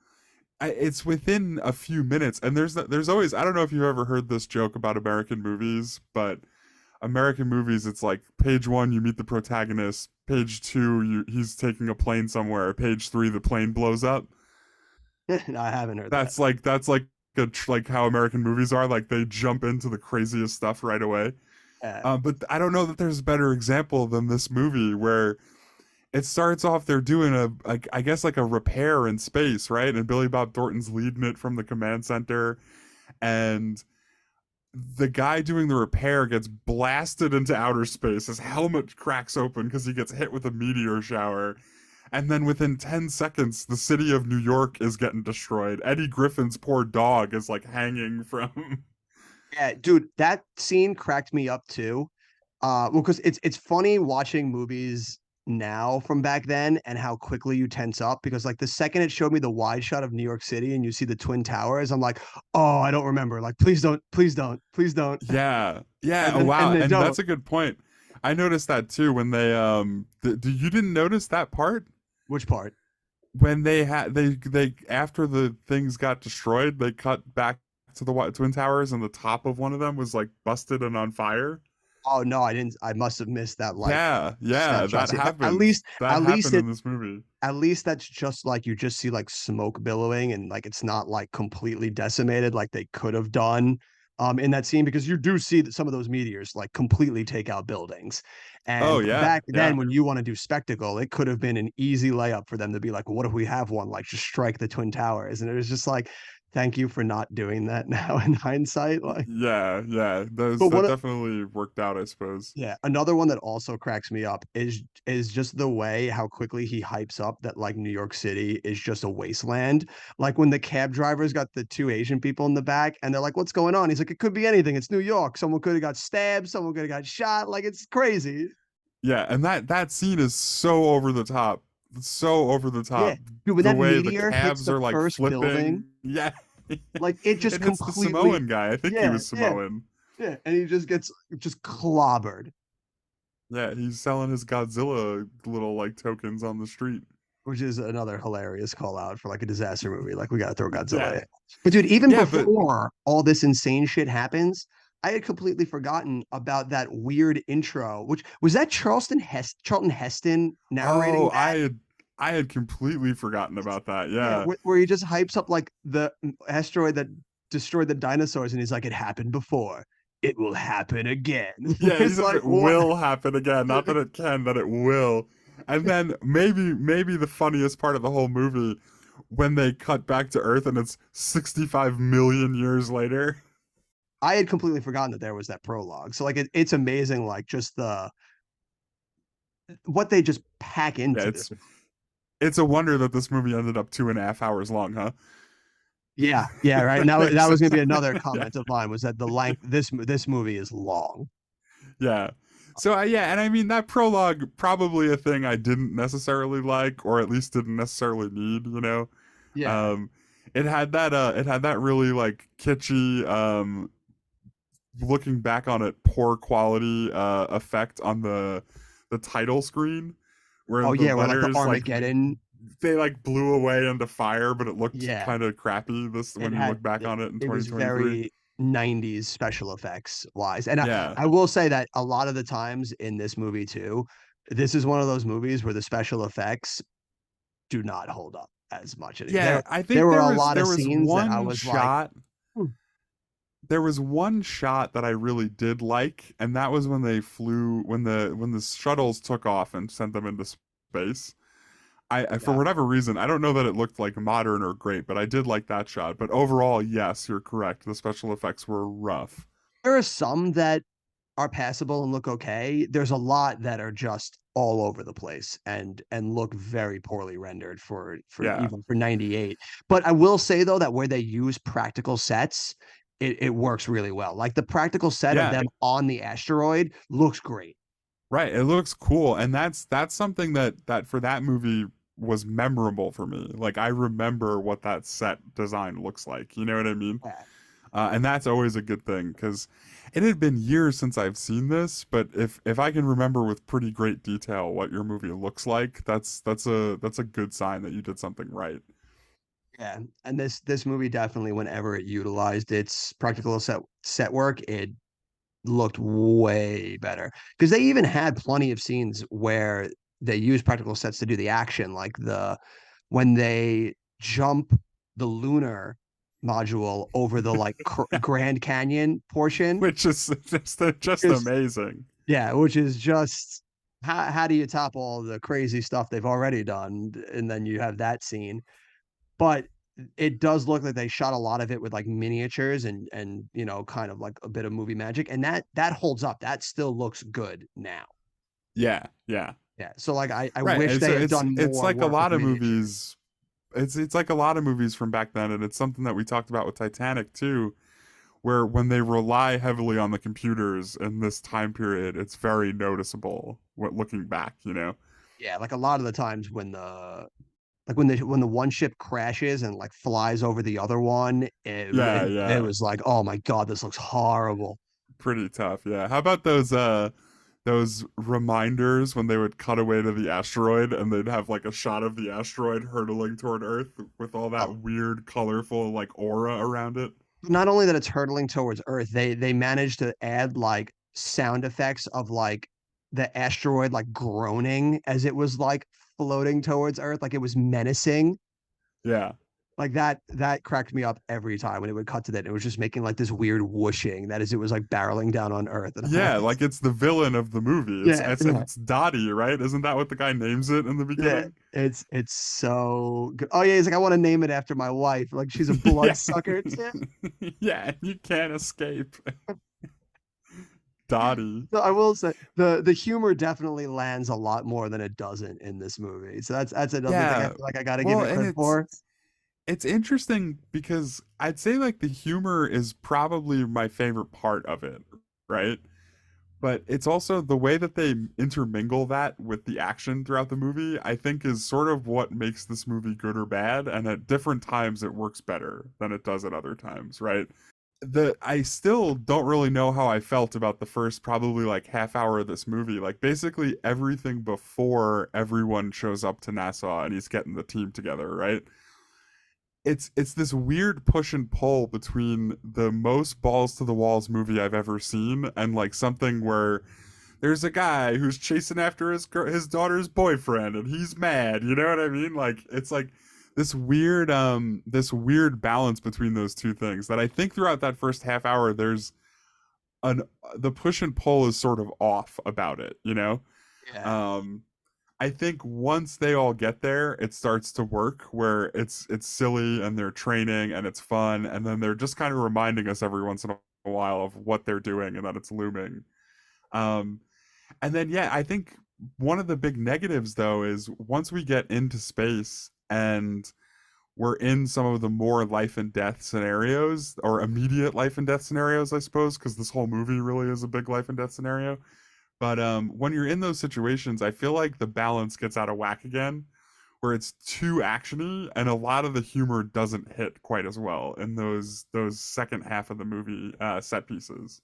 it's within a few minutes and there's always I don't know if you've ever heard this joke about American movies, but American movies it's like page 1 you meet the protagonist, page 2 he's taking a plane somewhere, page 3 the plane blows up. No, I haven't heard that. That's like like how American movies are, like they jump into the craziest stuff right away. Uh, But I don't know that there's a better example than this movie where it starts off they're doing like I guess like a repair in space, right? And Billy Bob Thornton's leading it from the command center, and the guy doing the repair gets blasted into outer space. His helmet cracks open because he gets hit with a meteor shower. And then within 10 seconds, the city of New York is getting destroyed. Eddie Griffin's poor dog is like hanging from. yeah, dude, that scene cracked me up too. Well, because it's funny watching movies now from back then and how quickly you tense up because like the second it showed me the wide shot of New York City and you see the Twin Towers, I'm like, oh, I don't remember. Like, please don't, please don't, please don't. Yeah, yeah. And Oh, then wow, they and don't. that's a good point. I noticed that too when they you didn't notice that part Which part? when they after the things got destroyed, they cut back to the Twin Towers and the top of one of them was like busted and on fire. Oh no, I didn't. I must have missed that like Yeah, yeah, snapshot that scene. happened. That At least happened it in this movie. at least that's just like you just see like smoke billowing and like it's not like completely decimated like they could have done in that scene because you do see that some of those meteors like completely take out buildings. Oh And yeah, back then yeah. when you want to do spectacle, it could have been an easy layup for them to be like, what if we have one like just strike the Twin Towers? And it was just like, thank you for not doing that now in hindsight. Like, Yeah, yeah. but That one definitely worked out, I suppose. yeah, another one that also cracks me up is just the way how quickly he hypes up that like New York City is just a wasteland. Like when the cab drivers got the two Asian people in the back and they're like, "What's going on?" He's like, "It could be anything. It's New York. Someone could have got stabbed. Someone could have got shot. Like it's crazy." Yeah, and that scene is so over the top. So over the Yeah, top. dude, when The that way the meteor hits cabs the are like first building, flipping. Yeah. like it just It hits the completely, Samoan guy. I think he yeah, was yeah, Samoan. yeah, and he just gets just clobbered. Yeah, he's selling his Godzilla little like tokens on the street. Which is another hilarious call out for like a disaster movie. Like we got to throw Godzilla Yeah. in. But dude, even Yeah, but before all this insane shit happens, I had completely forgotten about that weird intro. Which was that Charlton Heston narrating oh, that? I had completely forgotten about that. Yeah, Yeah. where he just hypes up like the asteroid that destroyed the dinosaurs, and he's like, "It happened before. It will happen again." Yeah, he It's says like it what? will happen again. Not that it can, that it will. And then maybe the funniest part of the whole movie when they cut back to Earth and it's 65 million years later. I had completely forgotten that there was that prologue. So like it's amazing, like just what they just pack Yeah, into this. it's a wonder that this movie ended up 2.5 hours long, huh? Yeah, yeah, right. Now Makes that was going to be sense. another Yeah, comment of mine was that the length this movie is long. yeah. So yeah, and I mean that prologue probably a thing I didn't necessarily like, or at least didn't necessarily need. Yeah. Um, it had that really like kitschy looking back on it, poor quality effect on the title screen, where Oh the yeah, we're like the letters like Armageddon. they like blew away into fire, but it looked Yeah, kind of crappy. This it when you look had back on it in it was 2023. very 90s special effects wise. And Yeah, I will say that a lot of the times in this movie too, this is one of those movies where the special effects do not hold up as much. yeah. I There think were a lot of there was scenes that I one was like, shot. "Hmm, There was one shot that I really did like, and that was when they flew when the shuttles took off and sent them into space. I for yeah." whatever reason, I don't know that it looked like modern or great, but I did like that shot. But overall, yes, you're correct. The special effects were rough. There are some that are passable and look okay. There's a lot that are just all over the place and look very poorly rendered for Yeah. even for 98. But I will say though that where they use practical sets, it works really well. Like the practical set of Yeah, them on the asteroid looks great. right. It looks cool, and that's something that for that movie was memorable for me. Like I remember what that set design looks like. You know what I mean? Yeah. And that's always a good thing because it had been years since I've seen this. But if I can remember with pretty great detail what your movie looks like, that's a good sign that you did something right. Yeah, and this movie definitely, whenever it utilized its practical set work, it looked way better because they even had plenty of scenes where they use practical sets to do the action, like the when they jump the lunar module over the like Grand Canyon portion Which is just is amazing. yeah, which is just how do you top all the crazy stuff they've already done, and then you have that scene, but it does look like they shot a lot of it with like miniatures and kind of like a bit of movie magic, and that holds up. That still looks good now. Yeah, yeah. Yeah, so like I Right. wish And they so had done it's more like a work with lot of miniatures. movies. It's like a lot of movies from back then, and it's something that we talked about with Titanic too, where when they rely heavily on the computers in this time period, it's very noticeable. What looking back. Yeah, like a lot of the times when the one ship crashes and like flies over the other one, Yeah, it yeah. was like, oh my God, this looks horrible. Pretty tough. Yeah. How about those reminders when they would cut away to the asteroid and they'd have like a shot of the asteroid hurtling toward Earth with all Oh, that weird colorful like aura around it? not only that it's hurtling towards Earth, they managed to add like sound effects of like the asteroid like groaning as it was like floating towards Earth, like it was menacing. Yeah. Like that cracked me up every time when it would cut to that. It was just making like this weird whooshing that as it was like barreling down on Earth. And I'm Yeah, like, like it's the villain of the movie. It's yeah, it's yeah, it's Dottie, right? Isn't that what the guy names it in the yeah. beginning? It's so good. Oh yeah, he's like, I want to name it after my wife. Like she's a Yeah. bloodsucker too. Yeah, and you can't escape. Dottie. So I will say the humor definitely lands a lot more than it doesn't in this movie. So that's another thing I Yeah. feel like I got to give Well, it and credit for. it's interesting because I'd say like the humor is probably my favorite part of it, right? But it's also the way that they intermingle that with the action throughout the movie, I think is sort of what makes this movie good or bad. And at different times, it works better than it does at other times, right? I still don't really know how I felt about the first probably like half hour of this movie. Like basically everything before everyone shows up to Nassau and he's getting the team together, right? It's this weird push and pull between the most balls to the walls movie I've ever seen and like something where there's a guy who's chasing after his daughter's boyfriend and he's mad, you know what I mean? Like it's like this weird balance between those two things that I think throughout that first half hour there's an the push and pull is sort of off about it, you know? Yeah. Um I think once they all get there, it starts to work where it's silly and they're training and it's fun and then they're just kind of reminding us every once in a while of what they're doing and that it's looming. Um and then yeah, I think one of the big negatives though is once we get into space and we're in some of the more life and death scenarios or immediate life and death scenarios, I suppose, because this whole movie really is a big life and death scenario. But when you're in those situations, I feel like the balance gets out of whack again, where it's too actiony, and a lot of the humor doesn't hit quite as well in those second half of the movie set pieces.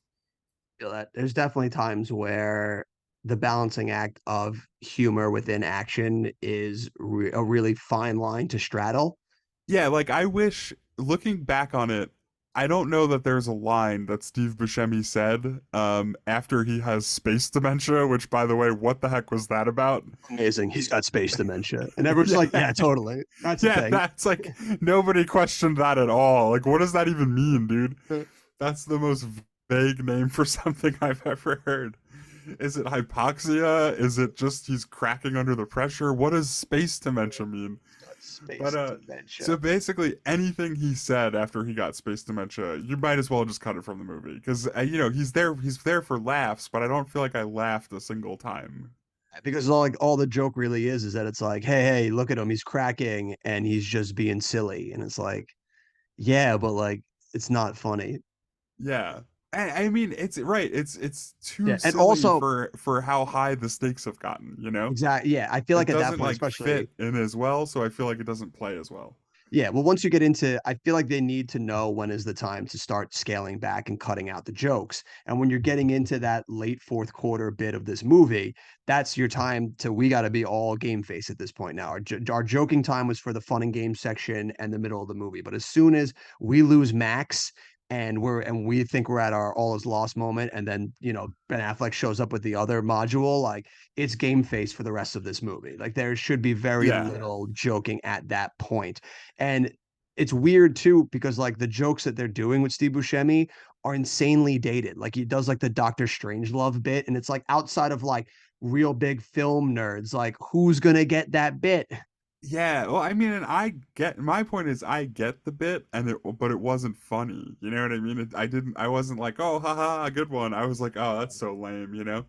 Feel that there's definitely times where the balancing act of humor within action is a really fine line to straddle. Yeah, like I wish, looking back on it, I don't know that there's a line that Steve Buscemi said after he has space dementia, which by the way, what the heck was that about? Amazing. He's got space dementia. And everyone's Yeah. like, yeah, totally. That's the Yeah, thing. that's like nobody questioned that at all. Like what does that even mean, dude? That's the most vague name for something I've ever heard. Is it hypoxia? Is it just he's cracking under the pressure? What does space dementia mean? He's got But space so dementia. basically anything he said after he got space dementia, you might as well just cut it from the movie because you know he's there for laughs, but I don't feel like I laughed a single time. Because all the joke really is that it's like, hey, look at him, he's cracking and he's just being silly. And it's like, yeah, but like it's not funny. Yeah. I mean, it's right. It's too Yeah. And silly also, for how high the stakes have gotten. You know, exactly. Yeah. I feel it like at that doesn't point, like especially, fit in as well, so I feel like it doesn't play as well. yeah. Well, once you get into, I feel like they need to know when is the time to start scaling back and cutting out the jokes. And when you're getting into that late fourth quarter bit of this movie, that's your time to, we got to be all game face at this point now. Our joking time was for the fun and game section and the middle of the movie. But as soon as we lose Max and we think we're at our all is lost moment, and then Ben Affleck shows up with the other module, like it's game face for the rest of this movie. Like there should be very Yeah. little joking at that point. And it's weird too, because like the jokes that they're doing with Steve Buscemi are insanely dated. Like he does like the Doctor Strangelove bit, and it's like outside of like real big film nerds, like who's gonna get that bit? Yeah, well, I mean, and I get my point is I get the bit, but it wasn't funny. You know what I mean? I wasn't like, oh, haha, a good one. I was like, oh, that's so lame. You know?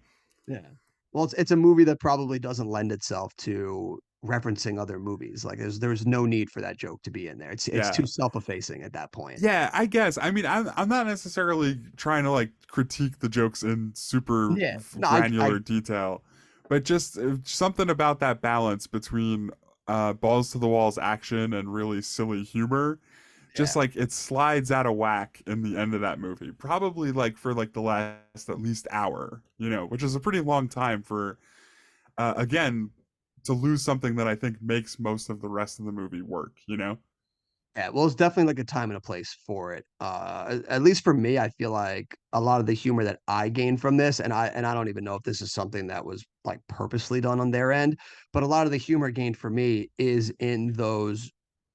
Yeah. Well, it's a movie that probably doesn't lend itself to referencing other movies. Like there's no need for that joke to be in there. It's Yeah, too self-effacing at that point. yeah. I guess. I mean, I'm not necessarily trying to like critique the jokes in super Yeah. No, I granular detail, but just something about that balance between balls to the walls action and really silly humor, just Yeah. like it slides out of whack in the end of that movie, probably like for like the last at least hour, which is a pretty long time for again to lose something that I think makes most of the rest of the movie work. Yeah, well, it's definitely like a time and a place for it. At least for me, I feel like a lot of the humor that I gained from this, and I don't even know if this is something that was like purposely done on their end, but a lot of the humor gained for me is in those,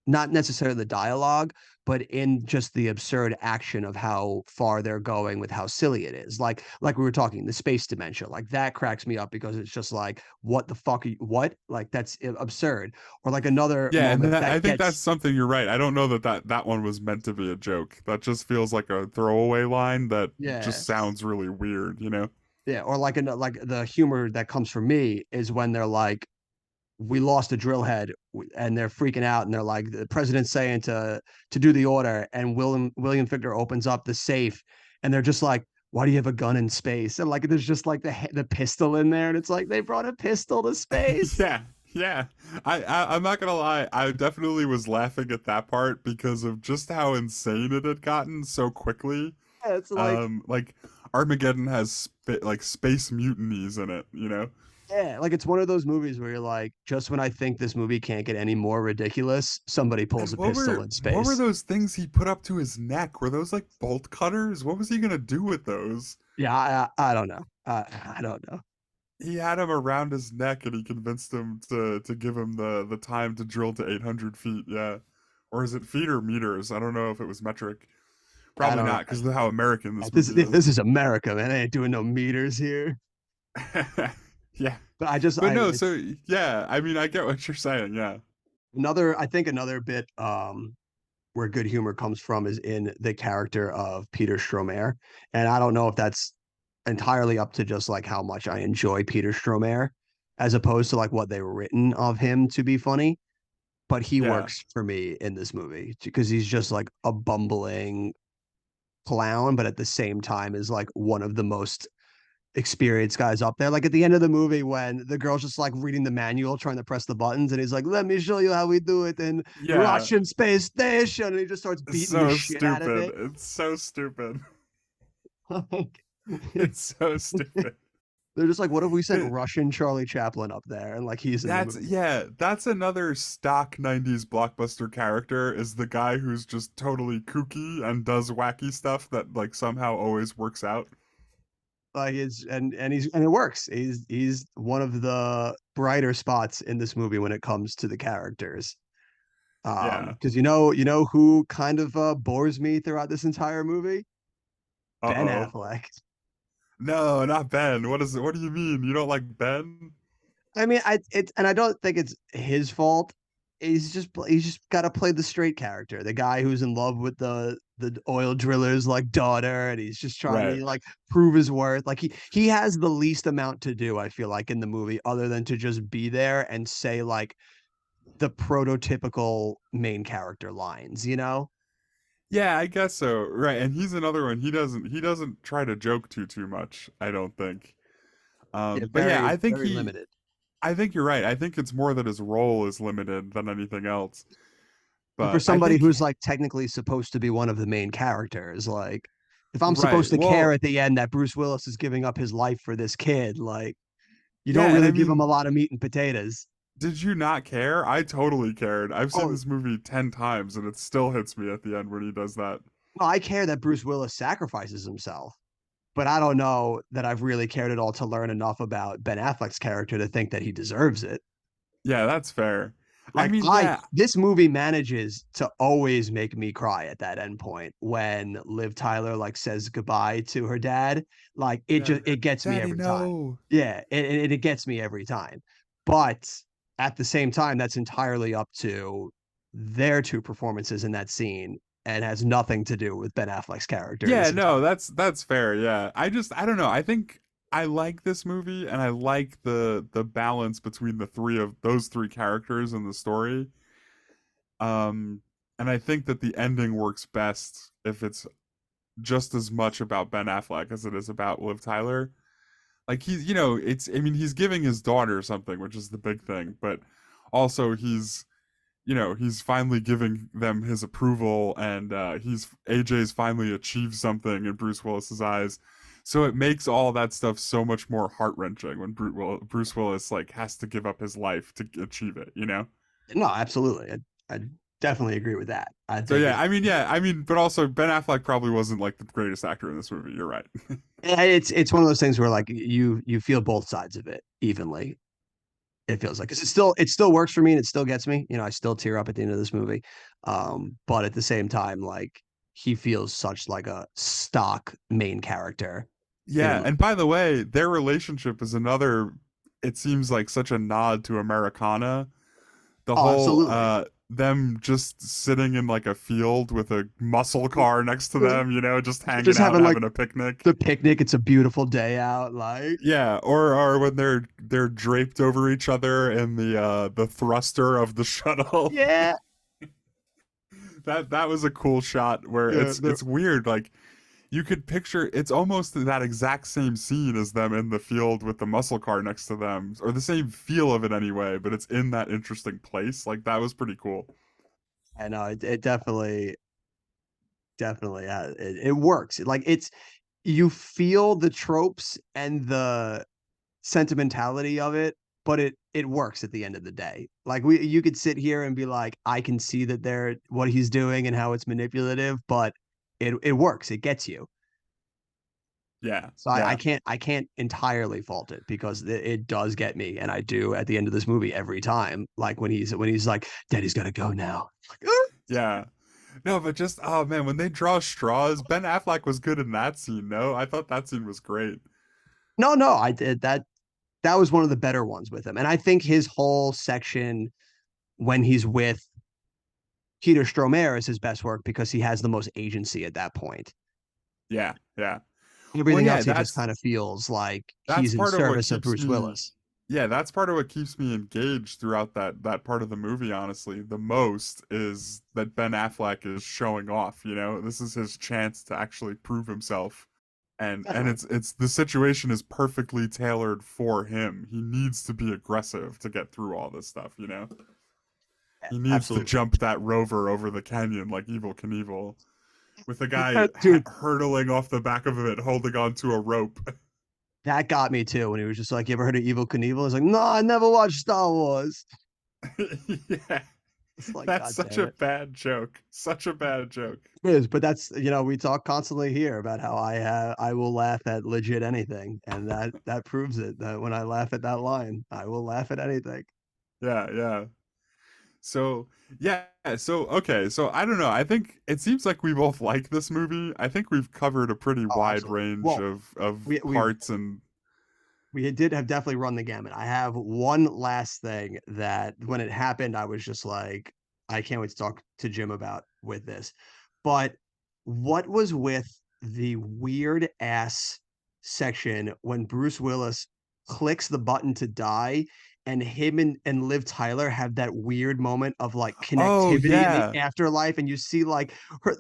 not necessarily the dialogue, but in just the absurd action of how far they're going with how silly it is. Like we were talking, the space dementia, like that cracks me up because it's just like, what the fuck are you, what? Like that's absurd. Or like another Yeah, and moment I that think that's gets, something you're right. I don't know that one was meant to be a joke. That just feels like a throwaway line that yeah. just sounds really weird. Yeah, or like the humor that comes from me is when they're like, "We lost a drill head," and they're freaking out, and they're like, "The president's saying to do the order," and William Fichtner opens up the safe, and they're just like, "Why do you have a gun in space?" And like, there's just like the pistol in there, and it's like they brought a pistol to space. Yeah, yeah. I'm not gonna lie. I definitely was laughing at that part because of just how insane it had gotten so quickly. Yeah, it's like, Like Armageddon has like space mutinies in it. yeah, like it's one of those movies where you're like, just when I think this movie can't get any more ridiculous, somebody pulls And a what pistol were in what were space. those things he put up to his neck? Were those like bolt cutters? What was he gonna do with those? Yeah, I don't know. I don't know. He had him around his neck and he convinced him to give him the time to drill to 800 feet. Yeah, or is it feet or meters? I don't know if it was metric. I Probably don't. not because of how American this This movie is. this is America, man. I ain't doing no meters here. Yeah, But I just but I no. it's So yeah, I mean, I get what you're saying. Yeah, another I think another bit where good humor comes from is in the character of Peter Stromer. And I don't know if that's entirely up to just like how much I enjoy Peter Stromer as opposed to like what they were written of him to be funny. But he yeah, works for me in this movie because he's just like a bumbling clown, but at the same time is like one of the most experienced guys up there. Like at the end of the movie, when the girl's just like reading the manual, trying to press the buttons, and he's like, "Let me show you how we do it in yeah. Russian space station," and he just starts It's beating the so shit out of stupid. it. It's so stupid. Like, It's so stupid. they're just like, "What if we sent 'Cause Russian Charlie Chaplin up there?" And like he's in the That's movie. yeah, that's another stock 90s blockbuster character is the guy who's just totally kooky and does wacky stuff that like somehow always works out. Like it's and it works. He's one of the brighter spots in this movie when it comes to the characters. Yeah. Because you know who kind of bores me throughout this entire movie? Ben Uh-oh. Affleck. No, not Ben. What is it? What do you mean? You don't like Ben? I mean, I don't think it's his fault. He's just got to play the straight character, the guy who's in love with the oil driller's like daughter, and he's just trying Right. to like prove his worth. Like he has the least amount to do, I feel like, in the movie, other than to just be there and say like the prototypical main character lines, you know? Yeah, I guess so. Right. And he's another one. He doesn't try to joke too much, I don't think. Yeah, But yeah, very limited. I think you're right. I think it's more that his role is limited than anything else. And for But I somebody think who's like technically supposed to be one of the main characters, like if I'm supposed right. to care Well, at the end that Bruce Willis is giving up his life for this kid, like you don't yeah, and I really give him mean, a lot of meat and potatoes. did you not care? I totally cared. I've seen Oh, this movie 10 times and it still hits me at the end when he does that. well, I care that Bruce Willis sacrifices himself, but I don't know that I've really cared at all to learn enough about Ben Affleck's character to think that he deserves it. Yeah, that's fair. I Like mean, yeah, this movie manages to always make me cry at that end point when Liv Tyler like says goodbye to her dad. Like yeah. it gets me Daddy, every time. no. Yeah, it gets me every time. But at the same time, that's entirely up to their two performances in that scene and has nothing to do with Ben Affleck's character in Yeah, this entire. no, that's fair. Yeah. I don't know. I think I like this movie and I like the balance between the three of those three characters in the story. Um and I think that the ending works best if it's just as much about Ben Affleck as it is about Liv Tyler. like he's, it's, I mean, he's giving his daughter something, which is the big thing, but also he's finally giving them his approval, and he's AJ's finally achieved something in Bruce Willis's eyes. So it makes all that stuff so much more heart wrenching when Bruce Willis like has to give up his life to achieve it, you know? No, absolutely. I definitely agree with that. I So think yeah, I mean, but also Ben Affleck probably wasn't like the greatest actor in this movie. You're right. it's one of those things where like you feel both sides of it evenly. It feels like, because it still works for me and it still gets me. I still tear up at the end of this movie. But at the same time, like he feels such like a stock main character in a Yeah, movie. and by the way, their relationship is another. It seems like such a nod to Americana. The Oh, whole absolutely. them just sitting in like a field with a muscle car next to them, just hanging Just out, having like having a picnic. the picnic. It's a beautiful day out. Like, Yeah, or when they're draped over each other in the thruster of the shuttle. yeah, That was a cool shot where yeah. it's weird, like you could picture it's almost that exact same scene as them in the field with the muscle car next to them, or the same feel of it anyway, but it's in that interesting place. Like that was pretty cool. I know it definitely it works. Like it's you feel the tropes and the sentimentality of it, but it works at the end of the day. Like you could sit here and be like, I can see that they're what he's doing and how it's manipulative, but it works. It gets you. Yeah, So yeah. I can't entirely fault it because it does get me, and I do at the end of this movie every time. Like when he's like, Daddy's gotta go now. Like, "Ah!" Yeah. No, but just oh man, when they draw straws, Ben Affleck was good in that scene. No, I thought that scene was great. No, I did that. That was one of the better ones with him, and I think his whole section when he's with Peter Stormare is his best work because he has the most agency at that point. Yeah, yeah. Well, Everything yeah, else, he just kind of feels like that's he's in part of what service of keeps Bruce me. Willis. Yeah, that's part of what keeps me engaged throughout that part of the movie. Honestly, the most is that Ben Affleck is showing off. This is his chance to actually prove himself, and Definitely. it's the situation is perfectly tailored for him. He needs to be aggressive to get through all this stuff. Yeah, He needs to absolutely. jump that rover over the canyon like Evil Knievel, with the guy Dude, hurtling off the back of it, holding onto a rope. that got me too when he was just like, You ever heard of Evil Knievel? I was like, No, I never watched Star Wars. Yeah, It's like, that's God such damn a it. bad joke. Such a bad joke. It is, but that's we talk constantly here about how I will laugh at legit anything, and that proves it. That when I laugh at that line, I will laugh at anything. Yeah, yeah. So, yeah, so okay, so I don't know. I think it seems like we both like this movie. I think we've covered a pretty Oh, wide absolutely. range Well, of we've parts and we did have definitely run the gamut. I have one last thing that when it happened, I was just like, I can't wait to talk to Jim about with this. But what was with the weird ass section when Bruce Willis clicks the button to die and him and Liv Tyler have that weird moment of like oh connectivity in the yeah. afterlife, and you see like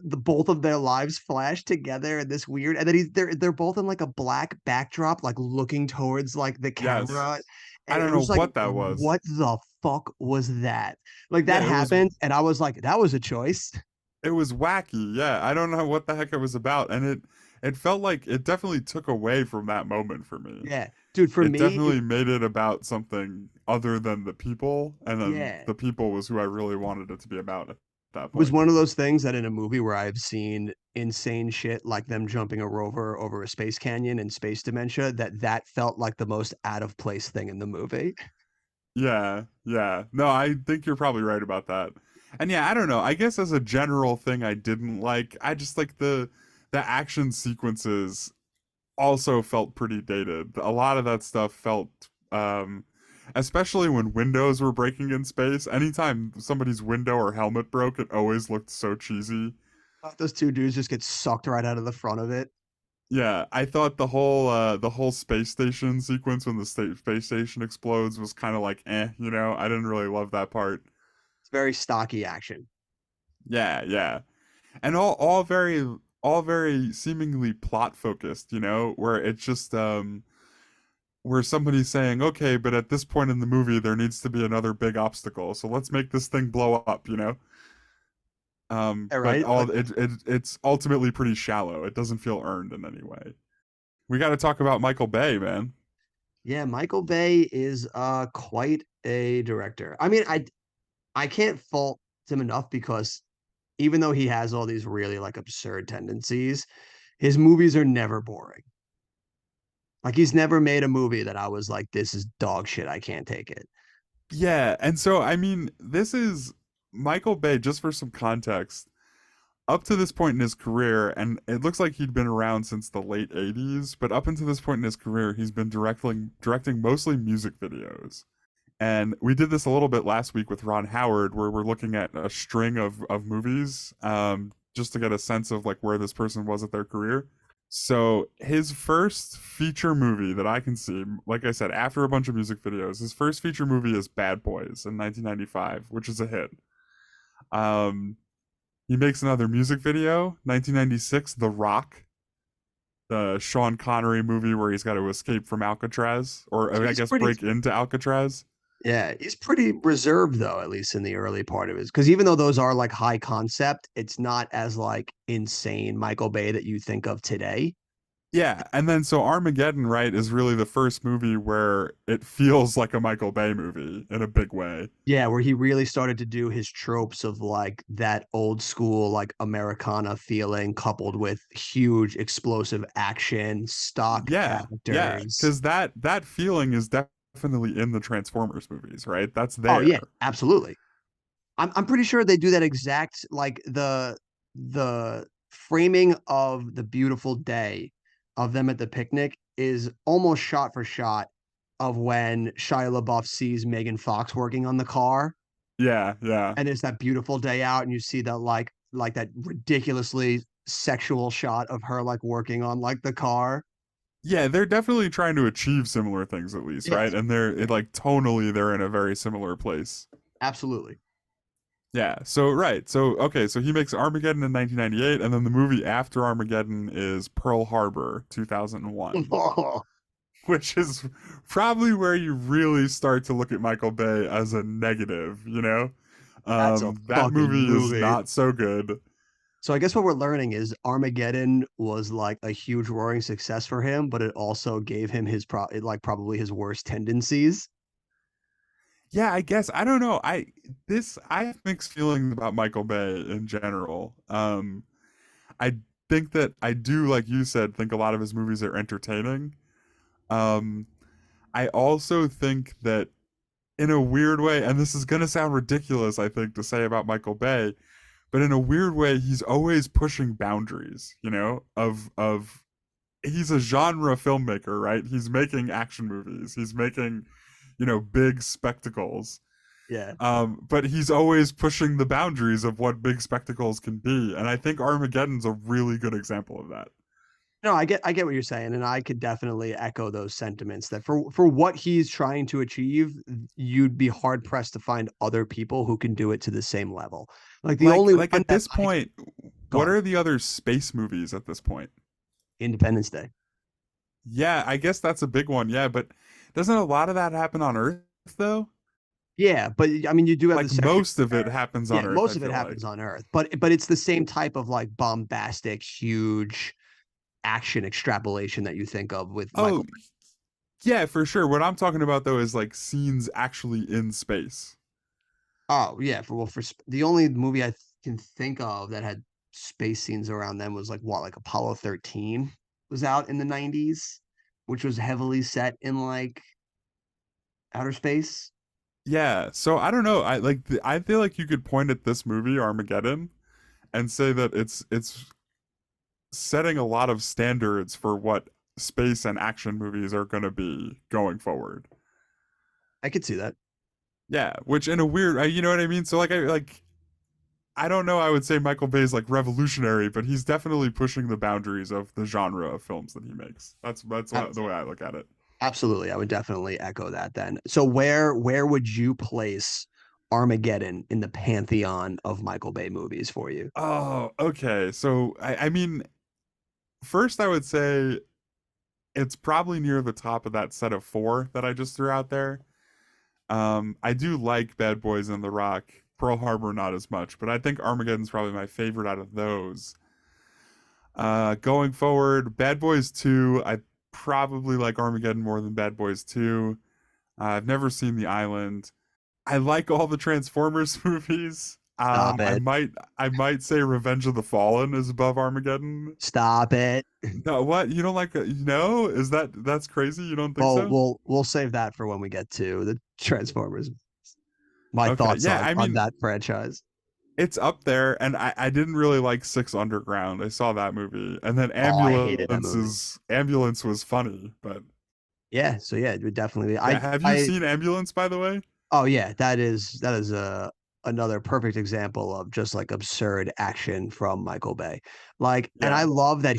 the both of their lives flash together in this weird, and then they're both in like a black backdrop, like looking towards like the Yes. camera, I and don't it know was like, what that was. what the fuck was that? Like Yeah, that happened, and I was like, that was a choice. it was wacky. Yeah, I don't know what the heck it was about, and it felt like it definitely took away from that moment for me. Yeah, dude, for It me, definitely made it about something other than the people, and then yeah, the people was who I really wanted it to be about at that was point. one of those things that in a movie where I've seen insane shit like them jumping a rover over a space canyon and space dementia, that felt like the most out of place thing in the movie. Yeah, yeah. No, I think you're probably right about that. And yeah, I don't know. I guess as a general thing I didn't like, I just like the action sequences also felt pretty dated. A lot of that stuff felt especially when windows were breaking in space. Anytime somebody's window or helmet broke, it always looked so cheesy. Those two dudes just get sucked right out of the front of it. Yeah, I thought the whole space station sequence when the space station explodes was kind of like I didn't really love that part. It's very stocky action. Yeah, yeah. And all very seemingly plot focused, where it's just where somebody's saying, okay, but at this point in the movie, there needs to be another big obstacle. So let's make this thing blow up, you know? All But right. Like, it's ultimately pretty shallow. It doesn't feel earned in any way. We got to talk about Michael Bay, man. yeah, Michael Bay is quite a director. I mean, I can't fault him enough because even though he has all these really like absurd tendencies, his movies are never boring. Like he's never made a movie that I was like, this is dog shit. I can't take it. Yeah, and so I mean, this is Michael Bay. Just for some context, up to this point in his career, and it looks like he'd been around since the late '80s, but up until this point in his career, he's been directing mostly music videos. And we did this a little bit last week with Ron Howard, where we're looking at a string of movies, just to get a sense of like where this person was at their career. So his first feature movie that I can see, like I said, after a bunch of music videos, his first feature movie is Bad Boys in 1995, which is a hit. Um, he makes another music video, 1996, The Rock, the Sean Connery movie where he's got to escape from Alcatraz, or So I he's guess pretty break into Alcatraz. yeah, he's pretty reserved though, at least in the early part of his because even though those are like high concept, it's not as like insane Michael Bay that you think of today. Yeah, and then so Armageddon, right, is really the first movie where it feels like a Michael Bay movie in a big way. Yeah, where he really started to do his tropes of like that old school like Americana feeling coupled with huge explosive action, stock Yeah, yeah, characters. because that feeling is definitely in the Transformers movies, right? That's Oh yeah, there. absolutely. I'm pretty sure they do that exact like the framing of the beautiful day of them at the picnic is almost shot for shot of when Shia LaBeouf sees Megan Fox working on the car Yeah, yeah. and it's that beautiful day out and you see that like that ridiculously sexual shot of her like working on like the car. Yeah, they're definitely trying to achieve similar things at least, right? Yes, And like tonally they're in a very similar place. absolutely. Yeah. So right. So okay, so he makes Armageddon in 1998 and then the movie after Armageddon is Pearl Harbor 2001, which is probably where you really start to look at Michael Bay as a negative, you know? That's a That fucking movie is movie. not so good. So I guess what we're learning is Armageddon was like a huge roaring success for him, but it also gave him his like probably his worst tendencies. Yeah, I guess I don't know. I have mixed feelings about Michael Bay in general. I think that I do, like you said, think a lot of his movies are entertaining. Um, I also think that in a weird way, and this is gonna sound ridiculous, I think, to say about Michael Bay, but in a weird way, he's always pushing boundaries, you know, of he's a genre filmmaker, right? He's making action movies. He's making, big spectacles. Yeah. But he's always pushing the boundaries of what big spectacles can be. And I think Armageddon's a really good example of that. No, I get what you're saying, and I could definitely echo those sentiments that for what he's trying to achieve, you'd be hard pressed to find other people who can do it to the same level. Like the Like only like one at that this I point, what gone are the other space movies at this point? Independence Day. Yeah, I guess that's a big one. Yeah, but doesn't a lot of that happen on Earth though? Yeah, but I mean, you do have the Like section most of it where, happens on yeah, Earth, I most of it feel happens like. on Earth, but it's the same type of like bombastic, huge action extrapolation that you think of with Oh, Michael. yeah, for sure. What I'm talking about though is like scenes actually in space. Oh yeah, the only movie I can think of that had space scenes around them was like what, like Apollo 13 was out in the 90s, which was heavily set in like outer space. Yeah, so I don't know. I feel like you could point at this movie Armageddon and say that it's setting a lot of standards for what space and action movies are going to be going forward. I could see that. Yeah, which in a weird, you know what I mean? So I don't know, I would say Michael Bay's like revolutionary, but he's definitely pushing the boundaries of the genre of films that he makes. That's Ab- the way I look at it. Absolutely, I would definitely echo that then. So where would you place Armageddon in the pantheon of Michael Bay movies for you? Oh, okay. So I mean, first I would say it's probably near the top of that set of four that I just threw out there. I do like Bad Boys and The Rock. Pearl Harbor not as much, but I think Armageddon's probably my favorite out of those. Going forward, Bad Boys 2, I probably like Armageddon more than Bad Boys 2. I've never seen The Island. I like all the Transformers movies. Stop it. I might say Revenge of the Fallen is above Armageddon. Stop it. No, what? You don't like no? Is that's crazy? You don't think Well, so? we'll save that for when we get to the Transformers. My Okay. thoughts Yeah, I on mean, that franchise. it's up there, and I didn't really like Six Underground. I saw that movie. And then Oh, I hated that movie. Ambulance was funny, but Yeah, so yeah, it would definitely be. yeah, have you seen Ambulance, by the way? Oh yeah, that is a another perfect example of just like absurd action from Michael Bay. Like, and Yeah. I love that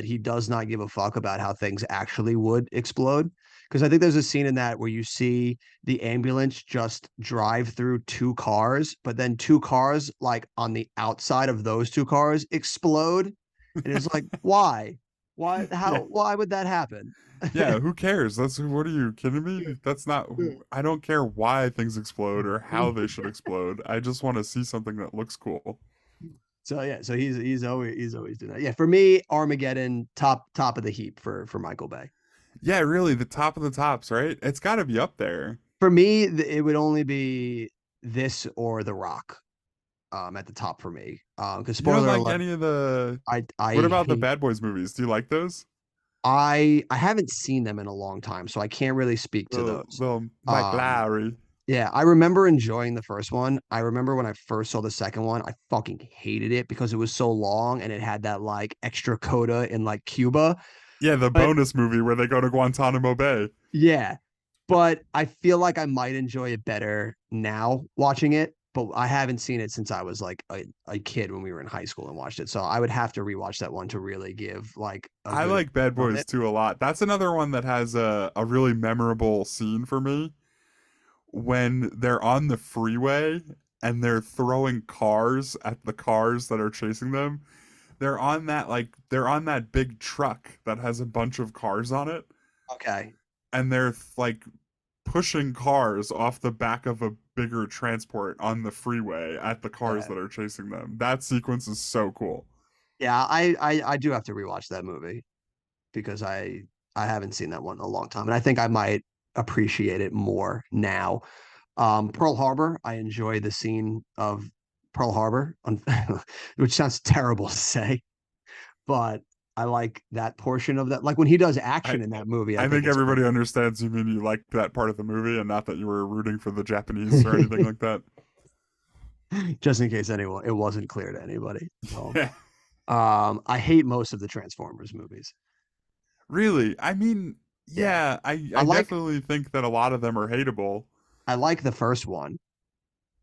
he does not give a fuck about how things actually would explode. Because I think there's a scene in that where you see the ambulance just drive through two cars, but then two cars like on the outside of those two cars explode. And it's like, why? Why? Yeah. How? Why would that happen? Yeah, who cares? That's what are you kidding me? That's not I don't care why things explode or how they should explode. I just want to see something that looks cool. So yeah, so he's always doing that. Yeah, for me, Armageddon top of the heap for Michael Bay. Yeah, really, the top of the tops, right? It's got to be up there. For me, it would only be this or The Rock, at the top for me. Because You don't spoiler like alert, any of the I what about the hate Bad Boys movies? Do you like those? I haven't seen them in a long time, so I can't really speak to those. Little Mike Um, Lowry. yeah, I remember enjoying the first one. I remember when I first saw the second one, I fucking hated it because it was so long and it had that like extra coda in like Cuba. Yeah, the But bonus movie where they go to Guantanamo Bay. yeah, but I feel like I might enjoy it better now watching it. But I haven't seen it since I was like a kid when we were in high school and watched it. So I would have to rewatch that one to really give like a I good like Bad opinion on Boys it. 2 a lot. That's another one that has a really memorable scene for me when they're on the freeway and they're throwing cars at the cars that are chasing them. They're on that big truck that has a bunch of cars on it, Okay. and they're like pushing cars off the back of a bigger transport on the freeway at the cars Yeah. that are chasing them. That sequence is so cool. Yeah, I do have to rewatch that movie because I haven't seen that one in a long time. And I think I might appreciate it more now. Pearl Harbor, I enjoy the scene of Pearl Harbor, which sounds terrible to say, but I like that portion of that. Like when he does I action in that movie, I I think think it's everybody great. understands you mean you like that part of the movie and not that you were rooting for the Japanese or anything like that. Just in case anyone it wasn't clear to anybody. So, Yeah. I hate most of the Transformers movies. Really? I mean, Yeah. yeah, I I like definitely think that a lot of them are hateable. I like the first one.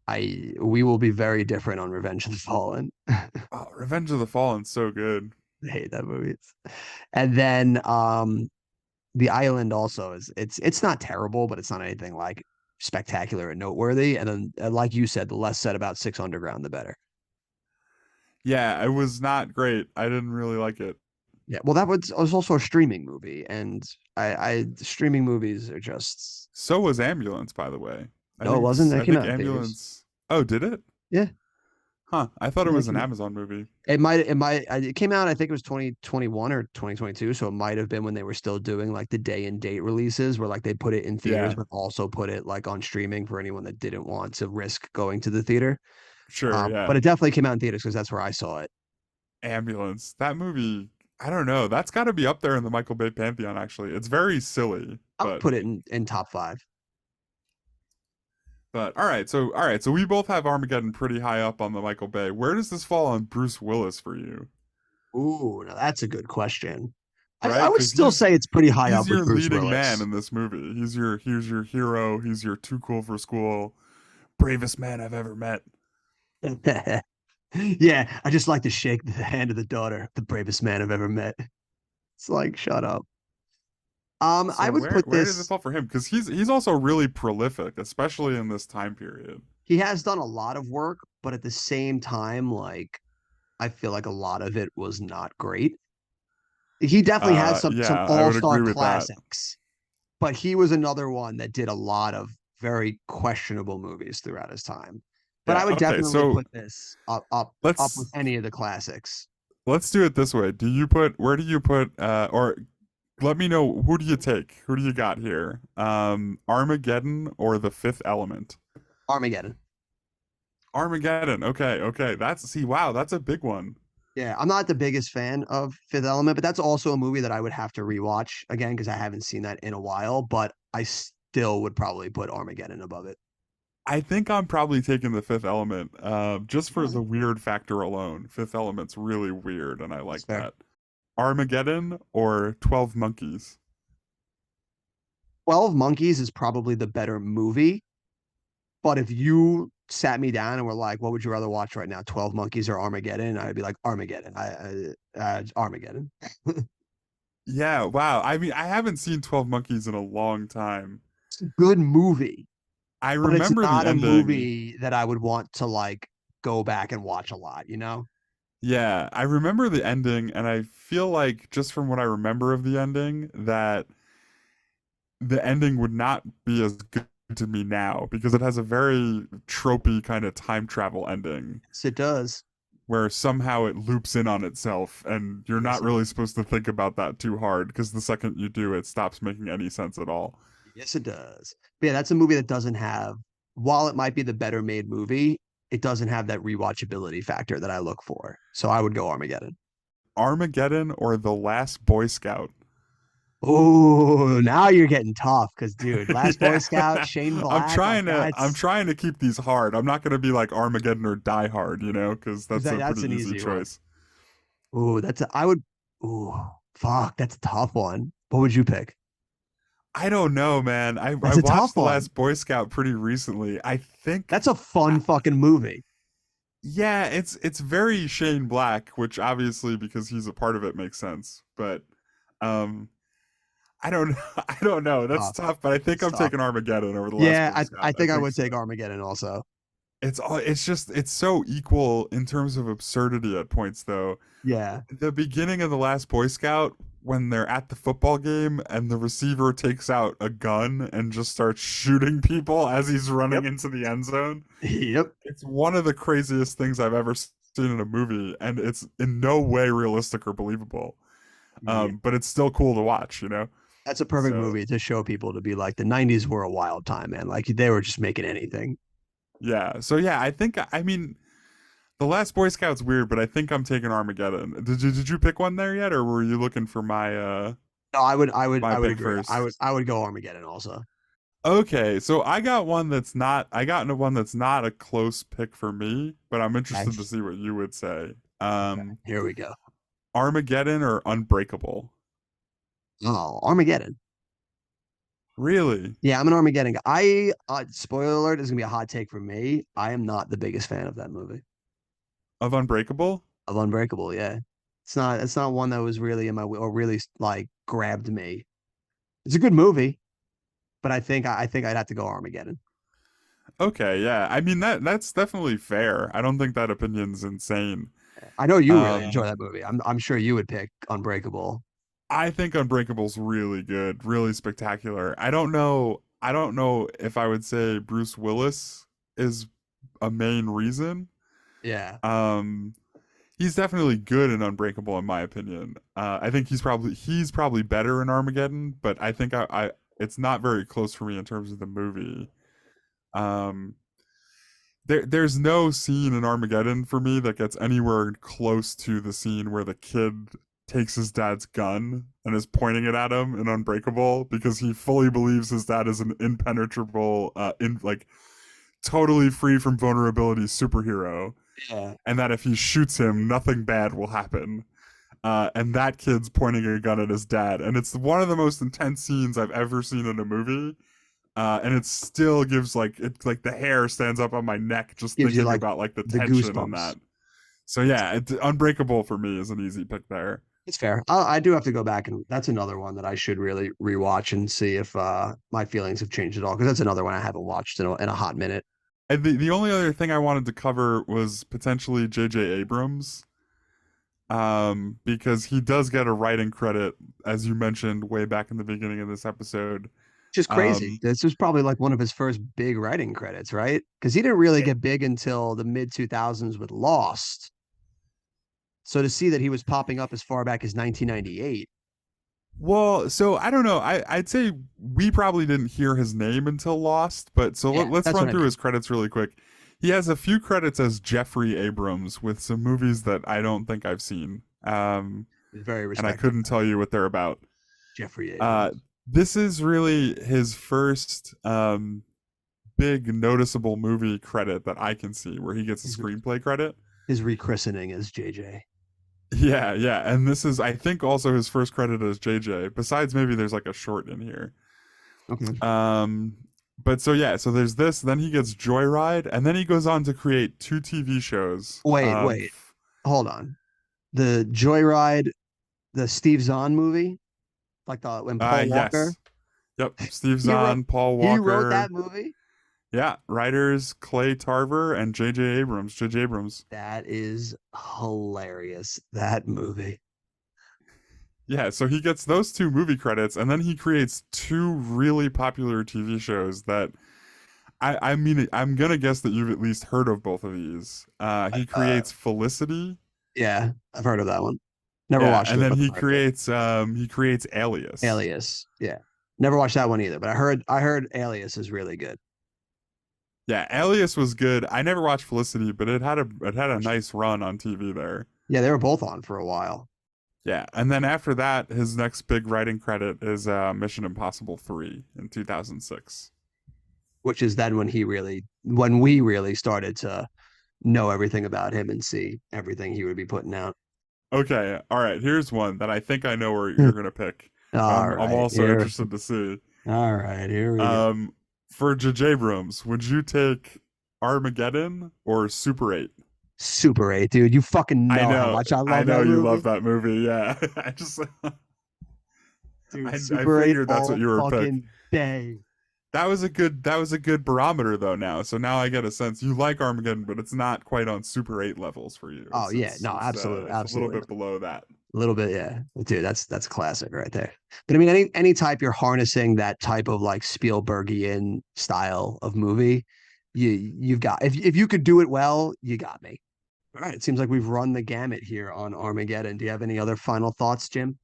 I we will be very different on Revenge of the Fallen. I Oh, Revenge of the Fallen's so good. hate that movie. And then The Island also is it's not terrible, but it's not anything like spectacular and noteworthy. And then like you said, the less said about Six Underground, the better. Yeah, it was not great. I didn't really like it. Yeah. Well, that was also a streaming movie, and I streaming movies are just So was Ambulance, by the way. no, it wasn't. That I came think out in theaters. Ambulance. Oh, did it? Yeah. Huh. I thought it Yeah, it was an came Amazon movie. it came out, I think it was 2021 or 2022. So it might have been when they were still doing like the day and date releases where like they put it in theaters, Yeah, but also put it like on streaming for anyone that didn't want to risk going to the theater. sure, yeah. But it definitely came out in theaters because that's where I saw it. Ambulance. That movie, I don't know. That's got to be up there in the Michael Bay pantheon, actually. It's very silly, I would put it in top five. but all right, so we both have Armageddon pretty high up on the Michael Bay. Where does this fall on Bruce Willis for you? Ooh, now that's a good question. I Right? would Because still say it's pretty high he's up with your Bruce leading man Willis. in this movie. He's your hero. He's your too cool for school, bravest man I've ever met. Yeah, I just like to shake the hand of the daughter, the bravest man I've ever met. It's like, shut up. I So would put where does it this. fall for him? Because he's also really prolific, especially in this time period. He has done a lot of work, but at the same time, like I feel like a lot of it was not great. He definitely has some Yeah, I would all-star agree with that. classics, but he was another one that did a lot of very questionable movies throughout his time. But I Yeah. would Okay. definitely So put this up with let's any of the classics. let's do it this way. Do you put where do you put or let me know who do you take? Who do you got here? Armageddon or The Fifth Element? Armageddon. Armageddon. Okay, okay. That's see, wow, that's a big one. Yeah, I'm not the biggest fan of Fifth Element, but that's also a movie that I would have to rewatch again because I haven't seen that in a while. But I still would probably put Armageddon above it. I think I'm probably taking The Fifth Element, just for Really? the weird factor alone. Fifth Element's really weird, and I That's like fair. that. Armageddon or 12 Monkeys? 12 Monkeys is probably the better movie. But if you sat me down and were like, what would you rather watch right now, 12 Monkeys or Armageddon? I'd be like, Armageddon. Armageddon. Yeah, wow. I mean, I haven't seen 12 Monkeys in a long time. It's a good movie, I but it's remember the not a ending. movie that I would want to like go back and watch a lot, you know? Yeah, I remember the ending, and I feel like just from what I remember of the ending, that the ending would not be as good to me now because it has a very tropey kind of time travel ending Yes, it does. where somehow it loops in on itself, and you're Yes, not it really supposed to think about that too hard because the second you do, it stops making any sense at all. Yes, it does. But yeah, that's a movie that doesn't have, while it might be the better made movie, it doesn't have that rewatchability factor that I look for. So I would go Armageddon. Armageddon or The Last Boy Scout? Oh, now you're getting tough because, dude, Last Boy Scout, Yeah, Shane Black, like I'm that's trying to keep these hard. I'm not gonna be like Armageddon or Die Hard, because that's a that's pretty an easy easy one. choice. Oh, I would. Oh, fuck, that's a tough one. What would you pick? I don't know, man. I That's a tough watched The one. Last Boy Scout pretty recently. I think That's a fun I, fucking movie. yeah, it's very Shane Black, which obviously because he's a part of it makes sense. But um I don't know. I don't know. That's Tough. tough, but I think It's I'm tough. taking Armageddon over The Last Yeah, Boy I Scout. I think I think would take so. Armageddon also. It's just it's so equal in terms of absurdity at points though. Yeah. The beginning of The Last Boy Scout when they're at the football game and the receiver takes out a gun and just starts shooting people as he's running Yep. into the end zone. Yep. It's one of the craziest things I've ever seen in a movie, and it's in no way realistic or believable. Yeah. But it's still cool to watch. That's a perfect So movie to show people to be like the 90s were a wild time, man. Like they were just making anything. yeah, I think I mean the Last Boy Scout's weird, but I think I'm taking Armageddon. Did you pick one there yet, or were you looking for No, my I would pick agree. first? I would go Armageddon also. Okay, so I got into one that's not a close pick for me, but I'm Okay. interested to see what you would say. Okay. Here we go. Armageddon or Unbreakable? Oh, Armageddon. Really? Yeah, I'm an Armageddon guy. Spoiler alert, this is gonna be a hot take for me. I am not the biggest fan of that movie. Of Unbreakable? Of Unbreakable, yeah. It's not one that was really in my or really like grabbed me. It's a good movie, but I think I'd have to go Armageddon. Okay, yeah. I mean that's definitely fair. I don't think that opinion's insane. I know you really enjoy Um that movie. I'm sure you would pick Unbreakable. I think Unbreakable's really good, really spectacular. I don't know if I would say Bruce Willis is a main reason. Yeah. Um he's definitely good in Unbreakable in my opinion. I think he's probably better in Armageddon, but I think I it's not very close for me in terms of the movie. Um there's no scene in Armageddon for me that gets anywhere close to the scene where the kid takes his dad's gun and is pointing it at him in Unbreakable because he fully believes his dad is an impenetrable in like totally free from vulnerability superhero, Yeah. and that if he shoots him nothing bad will happen. And that kid's pointing a gun at his dad, and it's one of the most intense scenes I've ever seen in a movie. And it still gives like the hair stands up on my neck just Gives you thinking like about like the the tension in goosebumps. that. So yeah, Unbreakable for me is an easy pick there. It's fair. I do have to go back and that's another one that I should really rewatch and see if my feelings have changed at all because that's another one I haven't watched in a hot minute. And the only other thing I wanted to cover was potentially J.J. Abrams. because he does get a writing credit, as you mentioned way back in the beginning of this episode. Just crazy. Um, This was probably like one of his first big writing credits, right? Because he didn't really get big until the mid 2000s with Lost. So to see that he was popping up as far back as 1998. well, so I don't know. I'd say we probably didn't hear his name until Lost, but so Yeah, let's that's what run I through mean. his credits really quick. He has a few credits as Jeffrey Abrams with some movies that I don't think I've seen. Very And I respectable. couldn't tell you what they're about. Jeffrey Uh, Abrams. this is really his first big noticeable movie credit that I can see where he gets a His, screenplay credit. his rechristening as JJ. Yeah, yeah, and this is I think also his first credit as JJ. Besides, maybe there's like a short in here. Okay. Um, but so yeah, so there's this. Then he gets Joyride, and then he goes on to create two TV shows. Wait. Hold on. The Joyride, the Steve Zahn movie, like the when Paul Walker, Yes, yep. Steve he wrote Zahn, Paul he wrote that Walker. movie. Yeah, writers Clay Tarver and J.J. Abrams. J.J. Abrams. That is hilarious. That movie. Yeah, so he gets those two movie credits, and then he creates two really popular TV shows that I mean, I'm gonna guess that you've at least heard of both of these. He Uh, creates Felicity, yeah, I've heard of that one. Never yeah, watched and it, then but I've heard of it. he creates Alias. Alias. Yeah. Never watched that one either, but I heard Alias is really good. Yeah, Alias was good. I never watched Felicity, but it had a nice run on TV there. Yeah, they were both on for a while, Yeah, and then after that, his next big writing credit is Mission Impossible 3 in 2006. which is then when we really started to know everything about him and see everything he would be putting out. Okay, all right. Here's one that I think I know where you're gonna pick. All I'm right, also here. interested to see. All right, here we go. Um, for J.J. Abrams, would you take Armageddon or Super 8? Super 8, dude. You fucking know how much I I love know that you love movie. that movie. Yeah, I just Dude, I Super 8 figured that's what all you were pick. fucking day. That was a good barometer though. Now, so now I get a sense you like Armageddon, but it's not quite on Super 8 levels for you. Oh yeah, no, absolutely, It's a little absolutely. bit below that. A little bit, yeah. Dude, that's classic right there. But I mean, any type you're harnessing that type of like Spielbergian style of movie, you've got if you could do it well, you got me. All right, it seems like we've run the gamut here on Armageddon. Do you have any other final thoughts, Jim?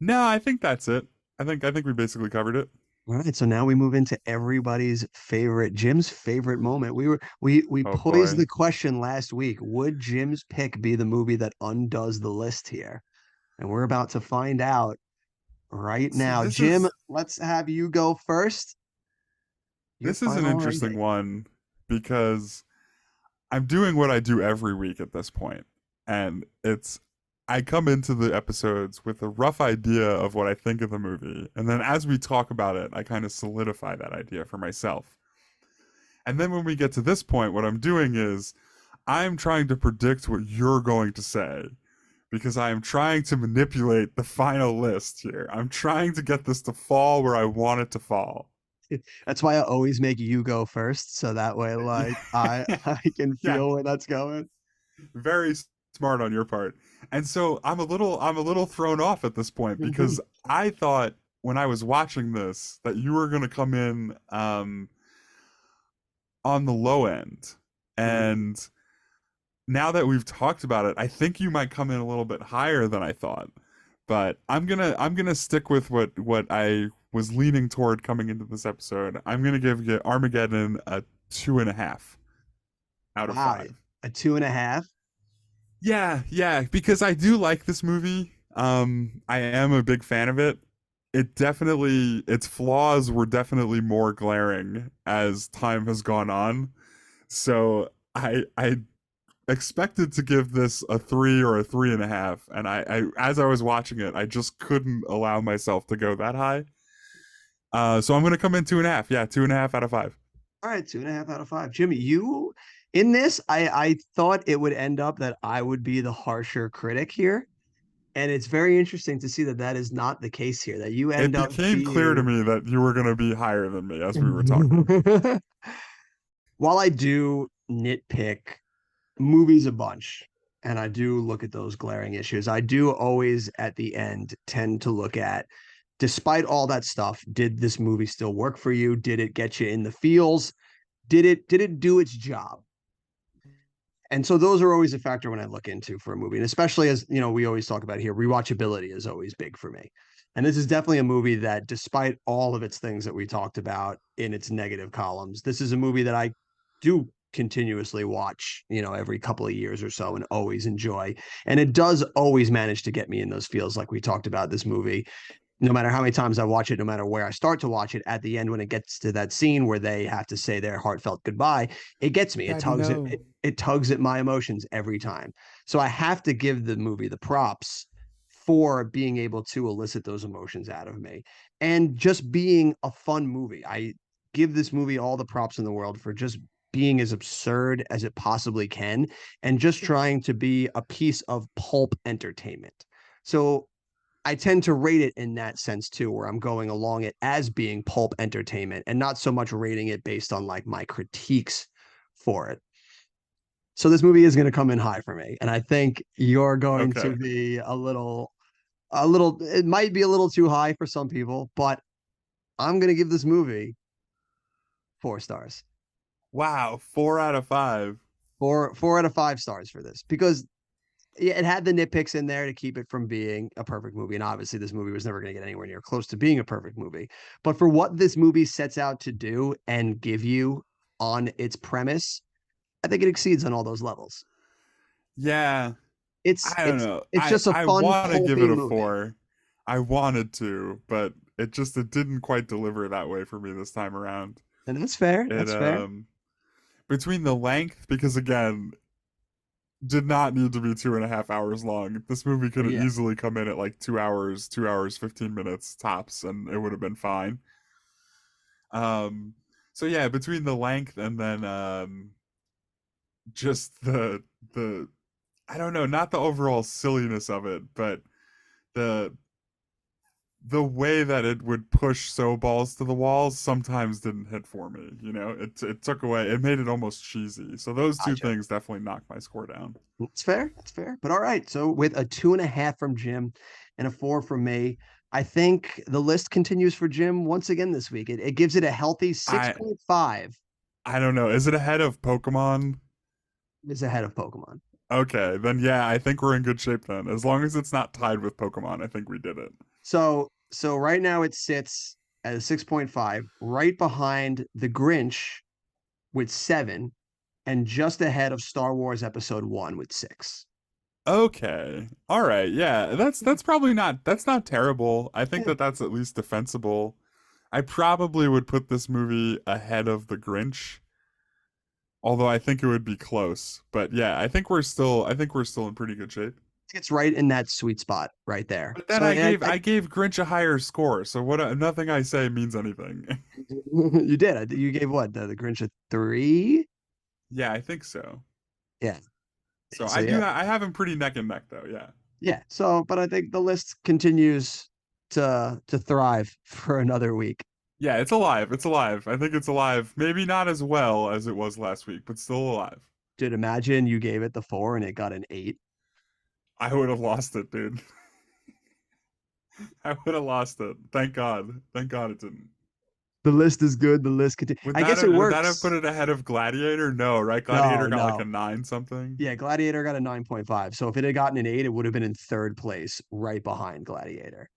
No, I think that's it. I think we basically covered it. All right, so now we move into everybody's favorite, Jim's favorite moment. We Oh posed boy. the question last week: would Jim's pick be the movie that undoes the list here? And we're about to find out right So now. Jim, let's have you go first. Your this is an final interesting rating. one because I'm doing what I do every week at this point, and it's I come into the episodes with a rough idea of what I think of the movie, and then as we talk about it, I kind of solidify that idea for myself. And then when we get to this point, what I'm doing is I'm trying to predict what you're going to say because I am trying to manipulate the final list here. I'm trying to get this to fall where I want it to fall. That's why I always make you go first, so that way, like I Yeah. I can Yeah, feel where that's going. very smart on your part. And so I'm a little thrown off at this point because I thought when I was watching this that you were going to come in on the low end. And now that we've talked about it, I think you might come in a little bit higher than I thought. But I'm gonna stick with what I was leaning toward coming into this episode. I'm gonna give you Armageddon a 2.5 out of Wow, 5. a 2.5. Yeah, yeah, because I do like this movie. I am a big fan of it. It definitely its flaws were definitely more glaring as time has gone on. So I expected to give this a 3 or a 3.5, and I as I was watching it, I just couldn't allow myself to go that high. So I'm gonna come in 2.5. Yeah, 2.5 out of 5. All right, 2.5 out of 5. Jimmy, you in this, I thought it would end up that I would be the harsher critic here. And it's very interesting to see that that is not the case here, that you It end up became clear to being me that you were gonna be higher than me as we were talking. while I do nitpick movies a bunch, and I do look at those glaring issues. I do always at the end tend to look at, despite all that stuff, did this movie still work for you? Did it get you in the feels? Did it do its job? And so those are always a factor when I look into for a movie. And especially as, we always talk about here, rewatchability is always big for me. And this is definitely a movie that, despite all of its things that we talked about in its negative columns, this is a movie that I do continuously watch, every couple of years or so and always enjoy. And it does always manage to get me in those feels like we talked about this movie. No matter how many times I watch it, no matter where I start to watch it, at the end, when it gets to that scene where they have to say their heartfelt goodbye, it gets me. It Daddy, tugs it, no. it, it tugs at my emotions every time. So I have to give the movie the props for being able to elicit those emotions out of me and just being a fun movie. I give this movie all the props in the world for just being as absurd as it possibly can and just trying to be a piece of pulp entertainment. So I tend to rate it in that sense too, where I'm going along it as being pulp entertainment and not so much rating it based on like my critiques for it. So this movie is going to come in high for me, and I think you're going to Okay. be a little. It might be a little too high for some people, but I'm going to give this movie 4 stars. Wow, 4 out of 5. Four out of 5 stars for this because yeah, it had the nitpicks in there to keep it from being a perfect movie. And obviously, this movie was never going to get anywhere near close to being a perfect movie. But for what this movie sets out to do and give you on its premise, I think it exceeds on all those levels. Yeah, It's I don't it's know. it's just a I fun, want to give pulpy it a movie. 4. I wanted to, but it didn't quite deliver that way for me this time around. And that's fair. It That's fair. between the length, because again, did not need to be 2.5 hours long. This movie could have Yeah. easily come in at like 2 hours, 2 hours 15 minutes tops, and it would have been fine. Um, so yeah, between the length and then just the I don't know, not the overall silliness of it, but the the way that it would push so balls to the walls sometimes didn't hit for me. It took away. It made it almost cheesy. So those two Gotcha. things definitely knocked my score down. That's fair. That's fair. But all right. So with a 2.5 from Jim and a 4 from me, I think the list continues for Jim once again this week. It gives it a healthy I 6.5. I don't know. Is it ahead of Pokemon? Is ahead of Pokemon. Okay, then yeah, I think we're in good shape then. As long as it's not tied with Pokemon, I think we did it. So right now it sits at a 6.5, right behind The Grinch with 7, and just ahead of Star Wars Episode 1 with 6. Okay. All right. Yeah, that's probably not that's not terrible. I think Yeah. that that's at least defensible. I probably would put this movie ahead of The Grinch, although I think it would be close. But yeah, I think we're still in pretty good shape. It's right in that sweet spot right there. But then So I yeah, gave I gave Grinch a higher score, so nothing I say means anything. you did. You gave what? The Grinch a 3? Yeah, I think so. Yeah. So So I do yeah. I have him pretty neck and neck though, yeah. Yeah. So, but I think the list continues to thrive for another week. Yeah, it's alive. It's alive. I think it's alive. Maybe not as well as it was last week, but still alive. Dude, imagine you gave it the 4 and it got an 8. I would have lost it, dude. I would have lost it. Thank God. Thank God it didn't. The list is good. The list continues. I guess it Would that have put works. it ahead of Gladiator? No, right? Gladiator No, got like a no. 9 something. Yeah, Gladiator got a 9.5. So if it had gotten an 8, it would have been in third place, right behind Gladiator,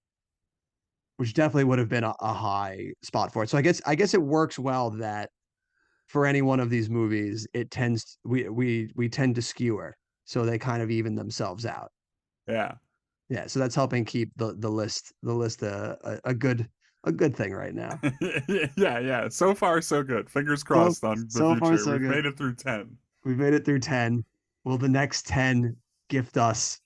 which definitely would have been a high spot for it. So I guess it works well that for any one of these movies, it tends we tend to skewer. So they kind of even themselves out. Yeah. Yeah, so that's helping keep the list a good thing right now. Yeah, yeah. So far so good. Fingers So crossed on the so far future. so We've good. made it through 10. We've made it through 10. Will the next 10 gift us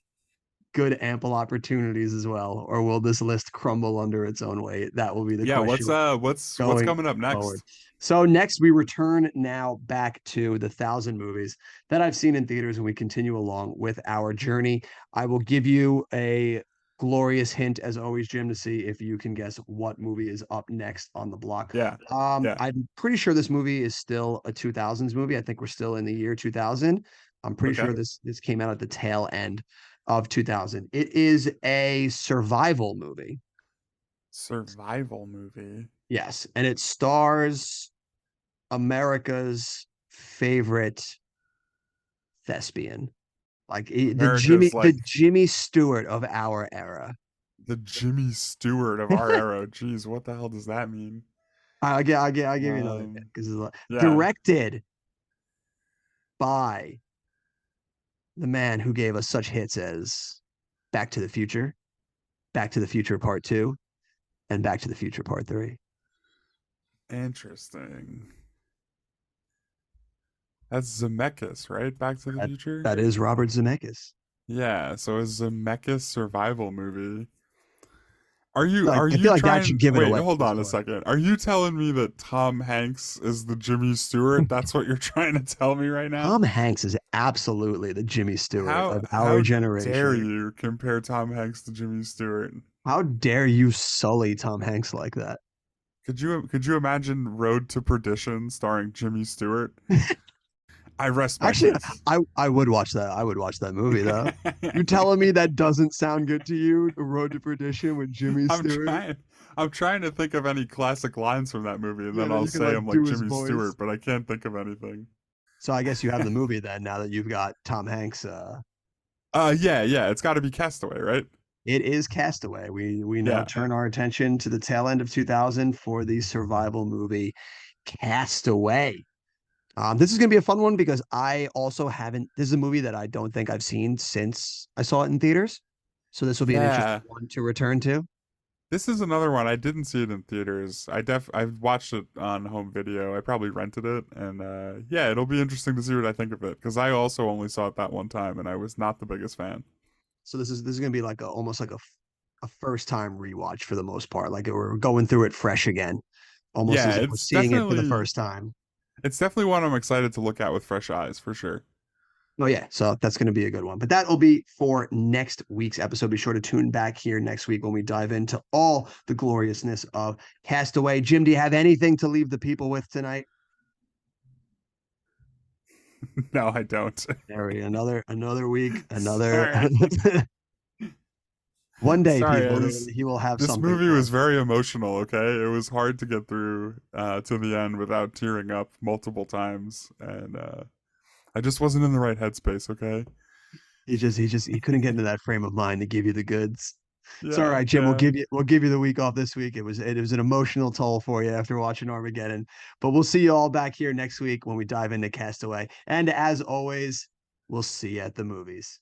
good ample opportunities as well, or will this list crumble under its own weight? That will be the Yeah, question what's going coming up forward. next? So next we return now back to the 1,000 movies that I've seen in theaters, and we continue along with our journey. I will give you a glorious hint, as always, Jim, to see if you can guess what movie is up next on the block. Yeah. Yeah. I'm pretty sure this movie is still a 2000s movie. I think we're still in the year 2000. I'm pretty Okay. sure this came out at the tail end of 2000. It is a survival movie. Survival movie. Yes, and it stars America's favorite thespian, like America's The like Jimmy Stewart of our era. the Jimmy Stewart of our era. Jeez, what the hell does that mean? I'll give you another hint Um, because yeah. directed by the man who gave us such hits as Back to the Future, Back to the Future Part Two, and Back to the Future Part Three. Interesting. That's Zemeckis, right? Back to the That Future? that is Robert Zemeckis. Yeah, so a Zemeckis survival movie. Are I feel you like that should trying give it wait, away. hold on a second. Are you telling me that Tom Hanks is the Jimmy Stewart? That's what you're trying to tell me right now? Tom Hanks is absolutely the Jimmy Stewart of our How dare generation. you compare Tom Hanks to Jimmy Stewart? How dare you sully Tom Hanks like that? Could you imagine Road to Perdition starring Jimmy Stewart? I rest my Actually, case. I would watch that. I would watch that movie though. You telling me that doesn't sound good to you? The Road to Perdition with Jimmy I'm Stewart? trying. I'm trying to think of any classic lines from that movie, and Yeah, then that I'll you can say like I'm like do his Jimmy voice. Stewart, but I can't think of anything. So I guess you have the movie then now that you've got Tom Hanks. Yeah, yeah. It's got to be Castaway, right? It is Castaway. We now Yeah, turn our attention to the tail end of 2000 for the survival movie Castaway. This is going to be a fun one because I also haven't. This is a movie that I don't think I've seen since I saw it in theaters. So this will be an interesting yeah. one to return to. This is another one. I didn't see it in theaters. I watched it on home video. I probably rented it, and yeah, it'll be interesting to see what I think of it because I also only saw it that one time, and I was not the biggest fan. So this is going to be like almost like a first time rewatch for the most part. Like we're going through it fresh again, almost Yeah, as if we're seeing it for the first time. it's definitely one I'm excited to look at with fresh eyes for sure. Oh yeah, so that's going to be a good one. But that'll be for next week's episode. Be sure to tune back here next week when we dive into all the gloriousness of Castaway. Jim, do you have anything to leave the people with tonight? No, I don't. There we go. Another week, another Sorry. one day, Sorry. people. He will have This something movie for was us. very emotional, okay? It was hard to get through to the end without tearing up multiple times, and I just wasn't in the right headspace, okay? He couldn't get into that frame of mind to give you the goods. It's all Yeah, right, Jim. yeah. We'll give you the week off this week. It was an emotional toll for you after watching Armageddon. But we'll see you all back here next week when we dive into Castaway. And as always, we'll see you at the movies.